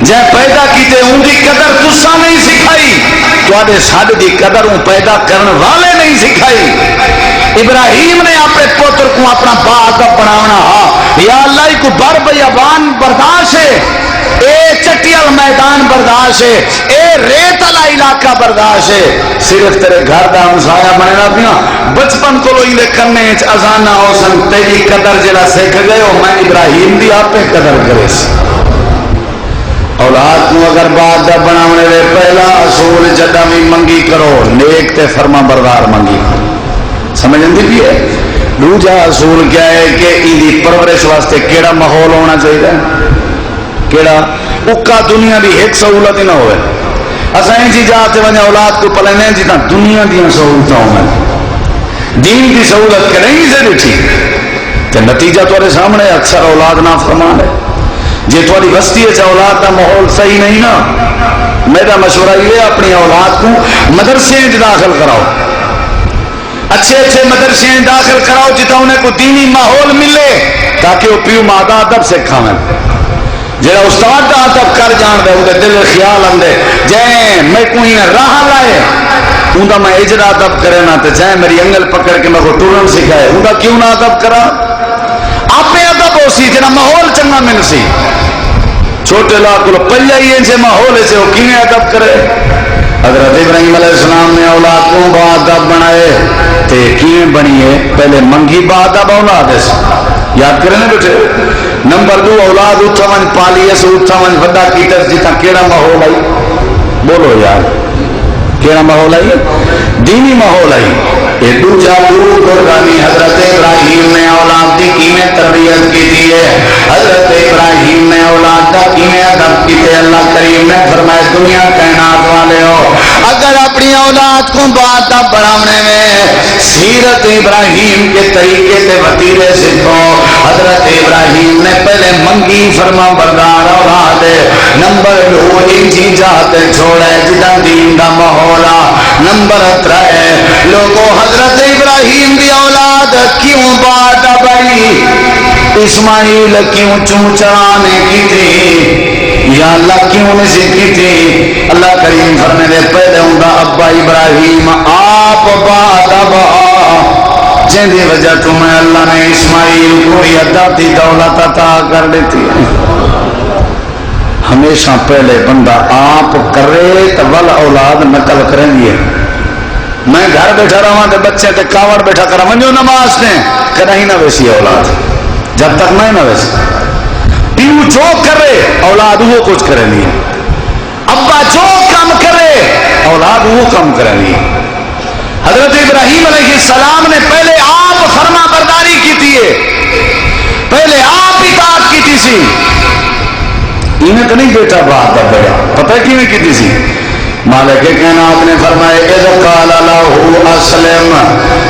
جے پیدا کیتے ان دی قدر تساں نہیں سکھائی تواڈے ساڈ دی قدر ان پیدا کرن والے نہیں سکھائی ابراہیم نے اپنے پتر کو اپنا باغ بناونا یا اللہ کو بر بیابان برداشت ہے اے چٹیل میدان برداشت ہے اے ریت والا علاقہ برداشت ہے صرف تیرے گھر دا ہمسایا بننا پیا بچپن کو لوگ کرنے ازانا ہو سن تیری قدر جڑا سکھ گئے ہو میں ابراہیم دی آپ پہ قدر کرے اولاد کو اگر بات دا بناونے دے پہلا اصول جدا بھی منگی کرو نیک تے فرما بردار منگی سمجھن دی بھی ہے دوجا اصول کیا ہے کہ ایدی پرورش واسطے کیڑا ماحول ہونا چاہیے کیڑا اکا دنیا دی ایک سہولت ہی نہ ہوئے اساں این چیزاں تے ونے اولاد کو پلنے جتنا دنیا دیاں سہولتاں ہوں دین دی سہولت کریں گی سے ڈٹھی تے نتیجہ تمہارے سامنے اکثر اولاد نہ فرمان ہے جی تھوڑی بستی ہے اولاد کا ماحول صحیح نہیں نا میرا مشورہ یہ اپنی اولاد کو مدرسے داخل کراؤ اچھے اچھے مدرسے داخل کراؤ جتا انہیں کو دینی ماحول ملے تاکہ وہ پیو مادا ادب سکھاویں جہاں استاد کا ادب کر جان دے وہ دل خیال آدھے جائیں میں کوئی راہ لائے ان کا میں اجرا ادب کرے نہ تو جائیں میری انگل پکڑ کے میں کو ٹورن سکھائے ان کا کیوں نہ ادب کرا آپ ادب ہو سی جنا ماحول چنگا مل سی چھوٹے لاکھ کو پہلے ہی ان سے ماحول سے وہ کیوں ادب کرے حضرت ابراہیم علیہ السلام نے اولاد کو باادب بنائے تے کیوں بنی ہے پہلے منگی باادب اولاد ہے یاد کریں نا بیٹے نمبر 2 اولاد اٹھا من پالی ہے اٹھا من وڈا کیٹر جتا کیڑا ماحول آئی بولو یار کیڑا ماحول آئی دینی ماحول آئی یہ دوجا قربانی حضرت ابراہیم نے اولاد کی کیویں تربیت کی تھی ہے حضرت ابراہیم نے اولاد کا کیویں ادب کی تھی اللہ کریم نے فرمایا دنیا کائنات والے ہو اگر اپنی اولاد کو باادب بنانے میں سیرت ابراہیم کے طریقے سے وتیرے سیکھو حضرت ابراہیم نے پہلے منگی فرما بردار اولاد نمبر 2 ان چیزاں چھوڑے جدا دین دا ماحول نمبر 3 لوگوں حضرت ابراہیم دی اولاد کیوں بات بھائی اسماعیل کیوں چوں چرانے کی تھی یا اللہ کیوں نہیں کی تھی اللہ کریم فرمے دے پہلے ہوں ابا ابراہیم آپ بات با جن دی وجہ تو میں اللہ نے اسماعیل کو ذاتی دولت عطا کر دیتی ہے ہمیشہ پہلے بندہ آپ کرے تو ول اولاد نقل کریں گے میں گھر بیٹھا رہا تو بچے تے کاوڑ بیٹھا کرا منجو نماز نے کہیں ہی نہ ویسی اولاد جب تک میں نہ ویسی پیو جو کرے اولاد وہ کچھ کرے نہیں ابا جو کام کرے اولاد وہ کام کرے نہیں حضرت ابراہیم علیہ السلام نے پہلے آپ فرما برداری کی تھی پہلے آپ اطاعت کی تھی سی انہیں تو نہیں بیٹا بات کا بڑا پتہ کی نہیں کی تھی سی مالک کائنات نے فرمائے اذ قال له اسلم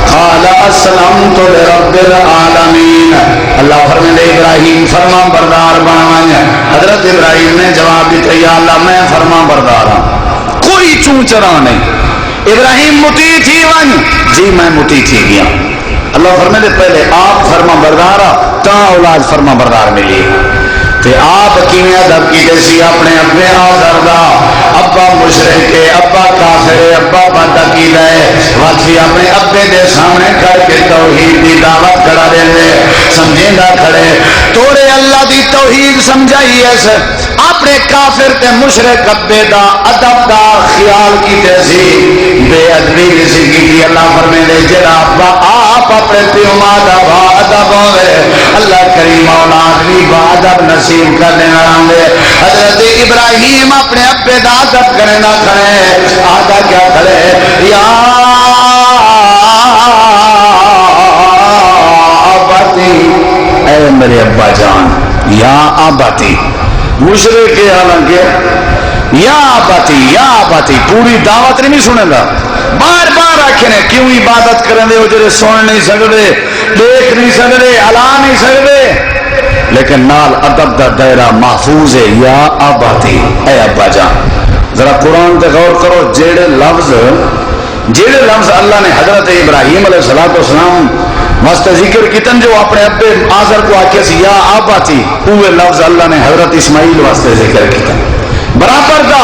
قال اسلمت لرب العالمین اللہ فرمائے ابراہیم فرما بردار بنوایا حضرت ابراہیم نے جواب دیا یا اللہ میں فرما بردار ہوں کوئی چون چرا نہیں ابراہیم مطیع تھی ون جی میں مطیع تھی گیا اللہ فرمائے پہلے آپ فرما بردار تا اولاد فرما بردار ملی تے آپ کیویں ادب کیتے سی اپنے اپنے آدر دا ابا مشرک ہے ابا کافر ہے ابا بد عقیدہ ہے واقعی اپنے ابے دے سامنے کر کے توحید دی دعوت کرا دے سمجھیندا کھڑے توڑے اللہ دی توحید سمجھائی ہے اپنے کافر تے مشرک ابے دا ادب دا خیال کیتے سی بے ادبی سی کی اللہ فرمائے دے جڑا ابا آپ اپنے پیو ماں دا با ادب ہوے اللہ کریم اولاد بھی با ادب نصیب کر دینا رہے حضرت ابراہیم اپنے ابے دا ادب کرے نہ کھڑے آدھا کیا کھڑے یا آباتی اے میرے ابا جان یا آباتی مشرک کے حالانکہ یا آباتی پوری دعوت نہیں سنے گا بار بار آخر کیوں عبادت کرنے وہ جڑے سن نہیں سکتے دیکھ نہیں سکتے ہلا نہیں سکتے لیکن نال ادب دا دائرہ محفوظ ہے یا آباتی اے ابا جان ذرا قرآن تے غور کرو جیڑے لفظ اللہ نے حضرت ابراہیم علیہ السلام واسطے ذکر کیتن جو اپنے ابے آزر کو آکے سی یا آباتی اوے لفظ اللہ نے حضرت اسماعیل واسطے ذکر کیتن برابر دا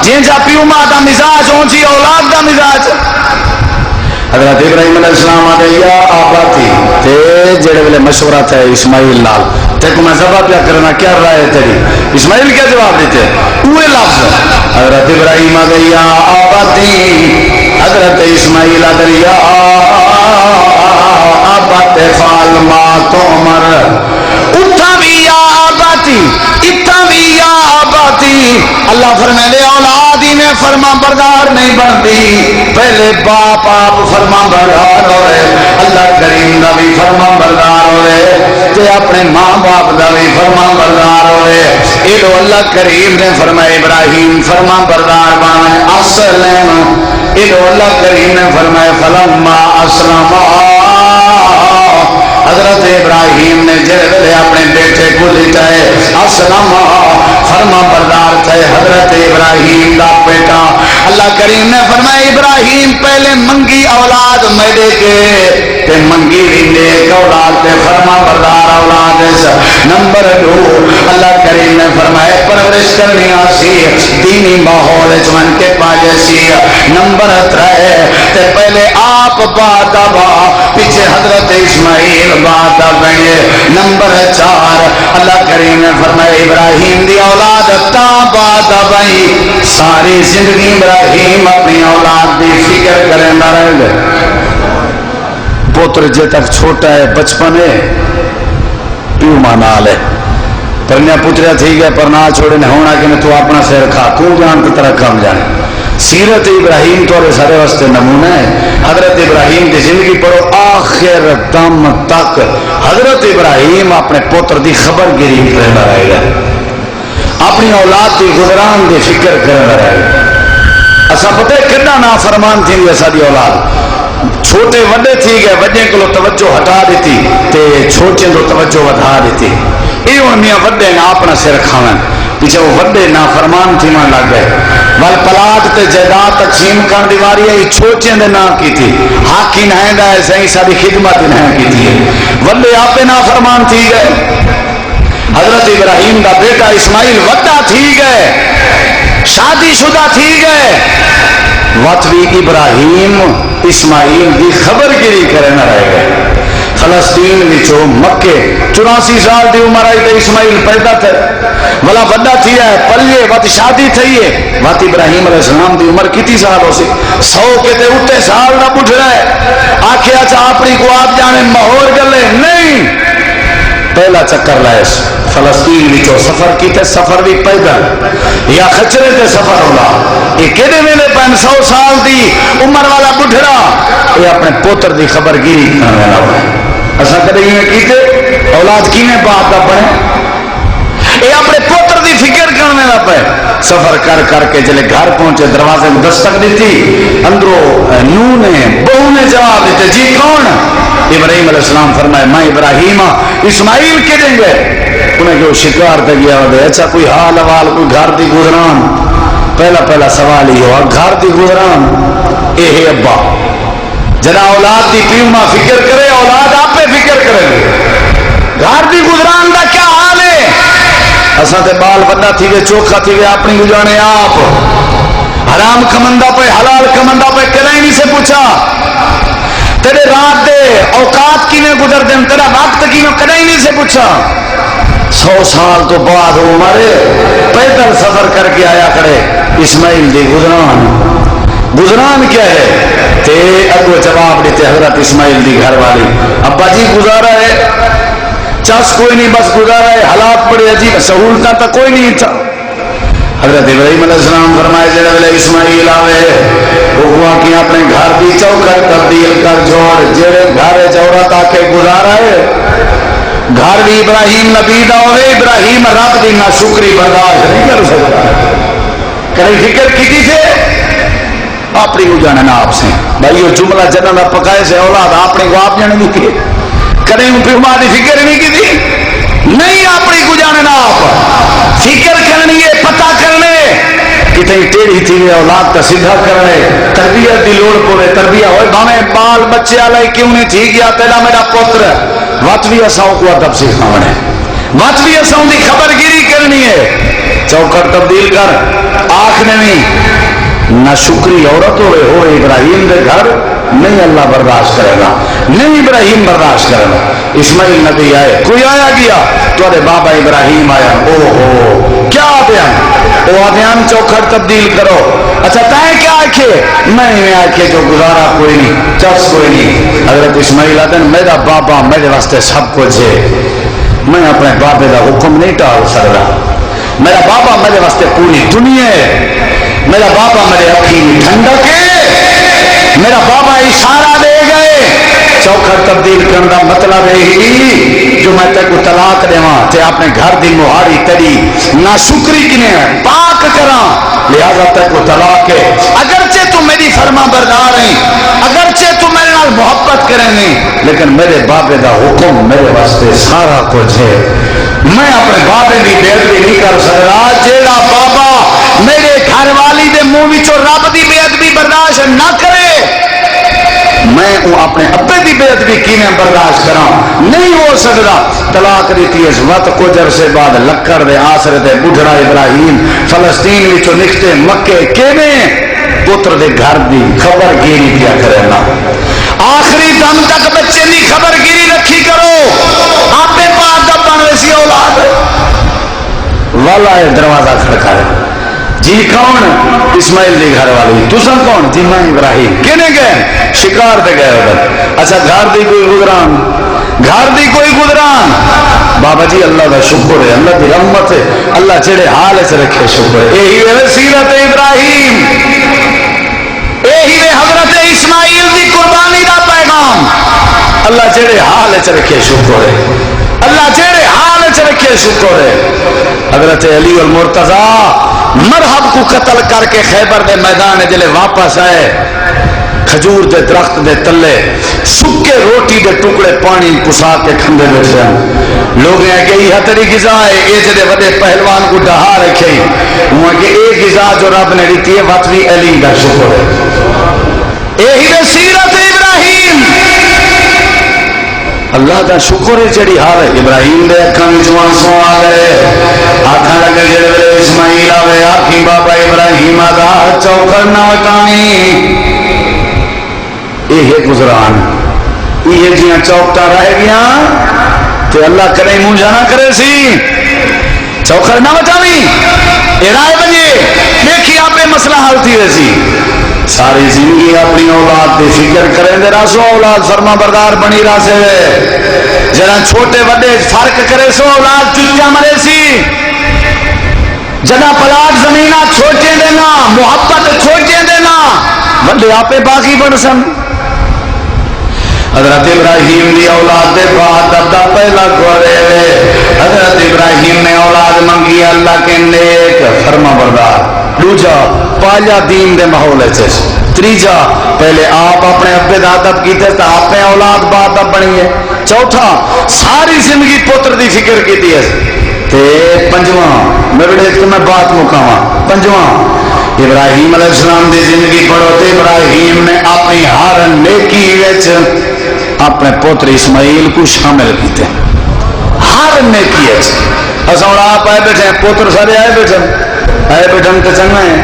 جن جا پیو ماں دا مزاج ہوں جی اولاد دا مزاج حضرت ابراہیم علیہ السلام آدھے یا آباتی تے جڑے ویلے مشورہ تھے اسماعیل لال تے کو میں ذبح پیا کرنا کیا رائے تیری اسماعیل کیا جواب دیتے اوے لفظ حضرت ابراہیم آدھے یا آباتی حضرت اسماعیل آدھے یا آبات فعل ما تؤمر اٹھا بھی یا آباتی اتھا بھی یا آباتی اللہ فرمائے لے اولاد ہی میں فرما بردار نہیں بنتی پہلے باپ آپ فرما بردار ہوئے اللہ کریم دا بھی فرما بردار ہوئے تے اپنے ماں باپ دا بھی فرما بردار ہوئے ایلو اللہ کریم نے فرمائے ابراہیم فرما بردار بنائے اسلم ایلو اللہ کریم نے فرمائے فلما اسلم حضرت ابراہیم نے جلے اپنے بیٹے کو لٹائے اسلام فرما بردار تھے حضرت ابراہیم دا بیٹا اللہ کریم نے فرمایا ابراہیم پہلے منگی اولاد میرے کے تے منگی بھی نیک اولاد تے فرما بردار اولاد نمبر 2 اللہ کریم نے فرمایا پرورش کرنی آسی دینی ماحول چمن کے پاجے سی نمبر 3 تے پہلے آپ بادا با پیچھے حضرت اسماعیل بادا بنگے نمبر 4 اللہ کریم نے فرمایا ابراہیم دی اولاد تا بادا بھائی ساری زندگی ابراہیم اپنی اولاد دی فکر کریں نہ رہ گئے پوتر جے تک چھوٹا ہے بچپن ہے پیو مانا لے پرنیا پوتریا تھی گئے پر نہ چھوڑے نہ ہونا کہ تو اپنا سیر کھا تو جان کی طرح کم جانے سیرت ابراہیم تو سارے واسطے نمونہ ہے حضرت ابراہیم کی زندگی پڑھو آخر دم تک حضرت ابراہیم اپنے پوتر دی خبر گیری رہنا رہے گا اپنی اولاد دی گزران دی فکر کرنا رہے گا اسا پتہ کنا نافرمان تھی ساری اولاد چھوٹے وڈے تھی گئے وڈے کو توجہ ہٹا دیتی تے چھوٹے کو توجہ ودھا دیتی یہ میاں وڈے نے اپنا سر کھاویں پیچھے وہ وڈے نافرمان تھی من لگ گئے ول پلاٹ تے جائیداد تقسیم کر دی واری ہے چھوٹے دے نام کی تھی حاکی نہیں دا ہے صحیح ساری خدمت نہیں کی تھی وڈے آپ نافرمان تھی گئے حضرت ابراہیم دا بیٹا اسماعیل وڈا تھی گئے شادی شدہ تھی گئے وطوی ابراہیم اسماعیل دی خبر گیری کرنا رہ گئے فلسطین وچو مکے 84 سال دی عمر آئی تے اسماعیل پیدا تھے بلا بڑا تھیا ہے پلے وقت شادی تھی ہے وقت ابراہیم علیہ السلام دی عمر کتنی سال ہو سی 100 کے تے اٹھے سال نہ پوچھ رہا ہے آکھے اچھا اپنی کو آپ جانے مہور گلے نہیں پہلا چکر لائے فلسطین وچو سفر کیتے سفر بھی پیدل یا خچرے تے سفر ہونا یہ کہنے میں نے 500 سال دی عمر والا بڑھڑا یہ اپنے پوتر دی خبر گیری کرنے لگا ایسا کدے یہ کیتے اولاد کینے باپ کا پڑھے یہ اپنے پوتر دی فکر کرنے لگا پہ سفر کر کر کے جلے گھر پہنچے دروازے میں دستک دیتی اندروں نو نے بہو نے جواب دیتے جی کون ابراہیم علیہ السلام فرمائے میں ابراہیم اسماعیل کے دیں گے انہیں کہ وہ شکار تے گیا ہوئے اچھا کوئی حال حوال کوئی گھر دی گزران پہلا سوال ہی ہوا گھر دی گزران اے ہے ابا جنا اولاد دی پیو ماں فکر کرے اولاد آپ پہ فکر کرے گھر دی گزران دا کیا حال ہے اساں تے بال بڑا تھی گئے چوکھا تھی گئے اپنی گزرانے آپ حرام کمندہ پہ حلال کمندہ پہ کدیں نہیں سے پوچھا تیرے رات دے اوقات کی میں گزر دیں تیرا وقت کی میں کدیں نہیں سے پوچھا 100 سال تو بعد وہ مرے پیدل سفر کر کے آیا کرے اسماعیل دی گزران کیا ہے تے اگو جواب دیتے حضرت اسماعیل دی گھر والی ابا جی گزارا ہے چس کوئی نہیں بس گزارا ہے حالات بڑے عجیب سہولتاں تک کوئی نہیں تھا حضرت ابراہیم علیہ السلام فرمائے جڑے ویلے اسماعیل آوے وہ ہوا کہ اپنے گھر دی چوکھٹ تبدیل کر جوڑ جڑے گھر عورت آ کے گزارا ہے گھر بھی ابراہیم نبی دا ہوئے ابراہیم رب دی ناشکری برداشت نہیں کر سکتا کرے فکر کی سے اپنی کو جانا نا آپ سے بھائی یہ جملہ جنہ دا پکائے سے اولاد اپنی کو آپ جانے نہیں کیے کرے ان پہ ہماری فکر نہیں کی تھی نہیں اپنی کو جانے نا آپ فکر کرنی ہے پتہ کرنے کتنی ٹیڑھی تھی اولاد کا سیدھا کرنے تربیت دی لوڑ پورے تربیت ہوئے بھامے بال بچے آلائی کیوں نہیں تھی گیا تیرا میرا پوتر واتوی اساؤں کو ادب سکھاونے واتوی اساؤں دی خبر گیری کرنی ہے چوکٹ تبدیل کر آنکھ نہیں نہ شکری عورت ہوئے ابراہیم دے گھر نہیں اللہ برداشت کرے گا نہیں ابراہیم برداشت کرے گا اسماعیل نبی آئے کوئی آیا گیا تو ارے بابا ابراہیم آیا او ہو کیا آدھیان وہ آدھیان چوکھٹ تبدیل کرو اچھا تائیں کیا آکھے میں آکھے جو گزارا کوئی نہیں چفس کوئی نہیں حضرت اسماعیل آدھن میرا بابا میرے واسطے سب کچھ ہے میں اپنے بابے دا حکم نہیں ٹال سکتا میرا بابا میرے واسطے پوری دنیا ہے میرا بابا میرے اکھی ٹھنڈک ہے میرا بابا اشارہ دے گئے چوکھٹ تبدیل کرنا مطلب ہے جو میں تے کو طلاق دیواں تے اپنے گھر دی مہاری تیری ناشکری کنے پاک کراں لہذا تے کو طلاق ہے اگرچہ تو میری فرما بردار ہے اگرچہ تو میرے نال محبت کریں نہیں لیکن میرے بابے دا حکم میرے واسطے سارا کچھ ہے میں اپنے بابے کی بے ادبی نہیں کر سکتا جیڑا بابا میرے گھر والی دے منہ وچوں رب دی بے ادبی برداشت نہ کرے میں اپنے ابے دی بے ادبی کیویں برداشت کراں نہیں ہو سکتا طلاق دیتی اس وقت کچھ عرصے بعد لکڑ دے آسرے تے بڈھڑا ابراہیم فلسطین وچوں نکتے مکے کیویں پتر دے گھر دی خبر گیری کیا کرے نا آخری دم تک بچے دی خبر گیری رکھی کرو آپ پاک دا بن ویسی اولاد والا ہے دروازہ کھڑکا ہے جی کون اسماعیل دی گھر والی تساں کون جی میں ابراہیم کنے گئے شکار تے گئے ادھر اچھا گھر دی کوئی گزران گھر دی کوئی گزران بابا جی اللہ دا شکر ہے اللہ دی رحمت ہے اللہ جڑے حال سے رکھے شکر ہے یہی ہے سیرت ابراہیم یہی ہے حضرت اسماعیل دی قربانی دا پیغام اللہ جڑے حال سے رکھے شکر ہے اللہ جڑے حال سے رکھے شکر ہے حضرت علی المرتضی مرحب کو قتل کر کے خیبر دے میدان جلے واپس آئے کھجور دے درخت دے تلے سکے روٹی دے ٹکڑے پانی پسا کے کھندے بیٹھے ہیں. لوگ ہیں کہ یہ تیری غذا ہے، یہ جڑے بڑے پہلوان کو ڈہا رکھے وہ کہ ایک غذا جو رب نے دیتی ہے وطوی علی کا شکر ہے. یہی ہے سیرت ابراہیم. اللہ کا شکر ہے جڑی حال ہے. ابراہیم دے اکھاں وچ آنسو آ گئے، آکھاں لگے جڑے ویلے اسماعیل آوے آکھی بابا ابراہیم دا چوکھڑ نہ وٹانی. یہ گزران یہ جیاں چوکٹا رہ گیا تو اللہ کرے منہ جانا کرے سی چوکھڑ نہ وٹانی. یہ رائے بجے دیکھی آپ مسئلہ حل تھی رسی. ساری زندگی اپنی اولاد کی فکر کریں دے راسو اولاد فرما بردار بنی راسے جنا چھوٹے وڈے فرق کرے سو اولاد چچا مرے سی. جنا پلاٹ زمینہ چھوٹے دینا محبت چھوٹے دینا وڈے آپ باقی بن سن. حضرت ابراہیم دی اولاد دے بعد دا پہلا گورے حضرت ابراہیم نے اولاد منگی اللہ کے نیک فرما بردار. دوجا پایا دین دے ماحول ہے. تیجا پہلے آپ اپنے ابے دا ادب کیتے تو آپ نے اولاد با ادب بنی ہے. چوتھا ساری زندگی پوتر دی فکر کی ہے. تے پنجواں میرے ایک میں بات مکاواں. پنجواں ابراہیم علیہ السلام دی زندگی پڑھو تے ابراہیم نے اپنی ہر نیکی وچ اپنے پوتر اسماعیل کو شامل کیتے. ہر نیکی اصل آپ آئے بیٹھے ہیں پوتر سارے آئے بیٹھے تو چنگا ہے.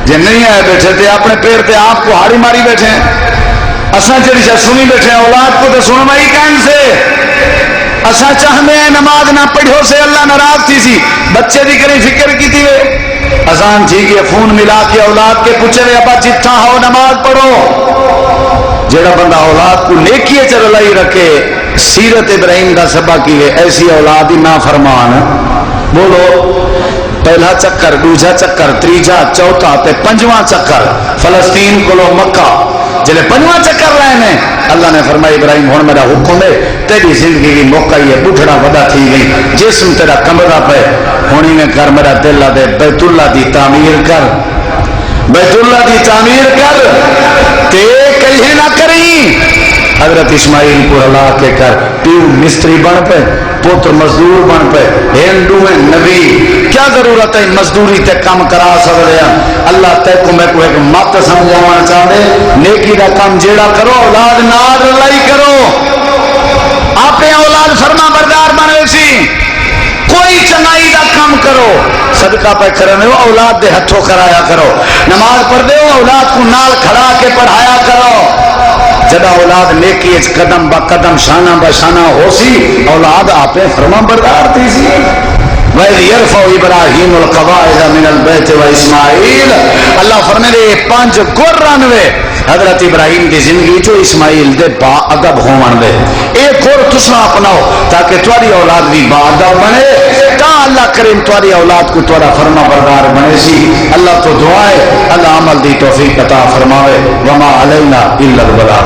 جی نہیں آئے بیٹھے تو اپنے پیر پہ آپ کو ہاڑی ماری بیٹھے ہیں. اصل جی سنی بیٹھے ہیں اولاد کو تو سنوائی کہن سے. اصل چاہتے ہیں نماز نہ پڑھو سے اللہ ناراض تھی سی بچے کی کری فکر کی تھی. آسان ٹھیک ہے فون ملا کے اولاد کے پوچھے ابا جتھا ہو نماز پڑھو. جڑا بندہ اولاد کو نیکی چلائی رکھے سیرت ابراہیم کا سبق کی ہے ایسی اولاد ہی نہ فرمان. بولو پہلا چکر دوجا چکر تیجا چوتھا تے پنجواں چکر فلسطین کو مکہ جلے پنجواں چکر لائنے اللہ نے فرمایا ابراہیم ہن میرا حکم ہے تیری زندگی کی موقع ہی ہے بڑھڑا ودا تھی گئی جسم تیرا کمرہ پہ ہونی میں کر میرا دل دے بیت اللہ دی تعمیر کر بیت اللہ دی تعمیر کر تے کہیں نہ کری. حضرت اسماعیل کو ہلا کے کر پیو مستری بن پہ پوتر مزدور بن پہ ہندو میں نبی کیا ضرورت ہے مزدوری تے کام کرا سکتے ہیں. اللہ تے کو میں کو ایک مت سمجھانا چاہتے نیکی دا کام جیڑا کرو اولاد نال لائی کرو. آپ اولاد فرما بردار بنے سی کوئی چنگائی دا کام کرو صدقہ پہ کرنے ہو اولاد دے ہتھوں کرایا کرو. نماز پڑھ دے ہو اولاد کو نال کھڑا کے پڑھایا کرو. جدا اولاد نیکی قدم با قدم شانہ با شانہ ہو سی اولاد آپ فرما بردار تھی سی. وَإِذْ يَرْفَعُ إِبْرَاهِيمُ الْقَوَاعِدَ مِنَ الْبَيْتِ وَإِسْمَاعِيلُ اللہ فرمانے دے پانچ گرانوے حضرت ابراہیم کی زندگی جو اسماعیل دے با ادب ہون دے ایک اور تسا اپناؤ تاکہ تمہاری اولاد بھی با ادب بنے تا اللہ کریم تمہاری اولاد کو تمہارا فرما بردار بنے سی. اللہ تو دعائے اللہ عمل دی توفیق عطا فرماوے. وما علینا الا البلاغ.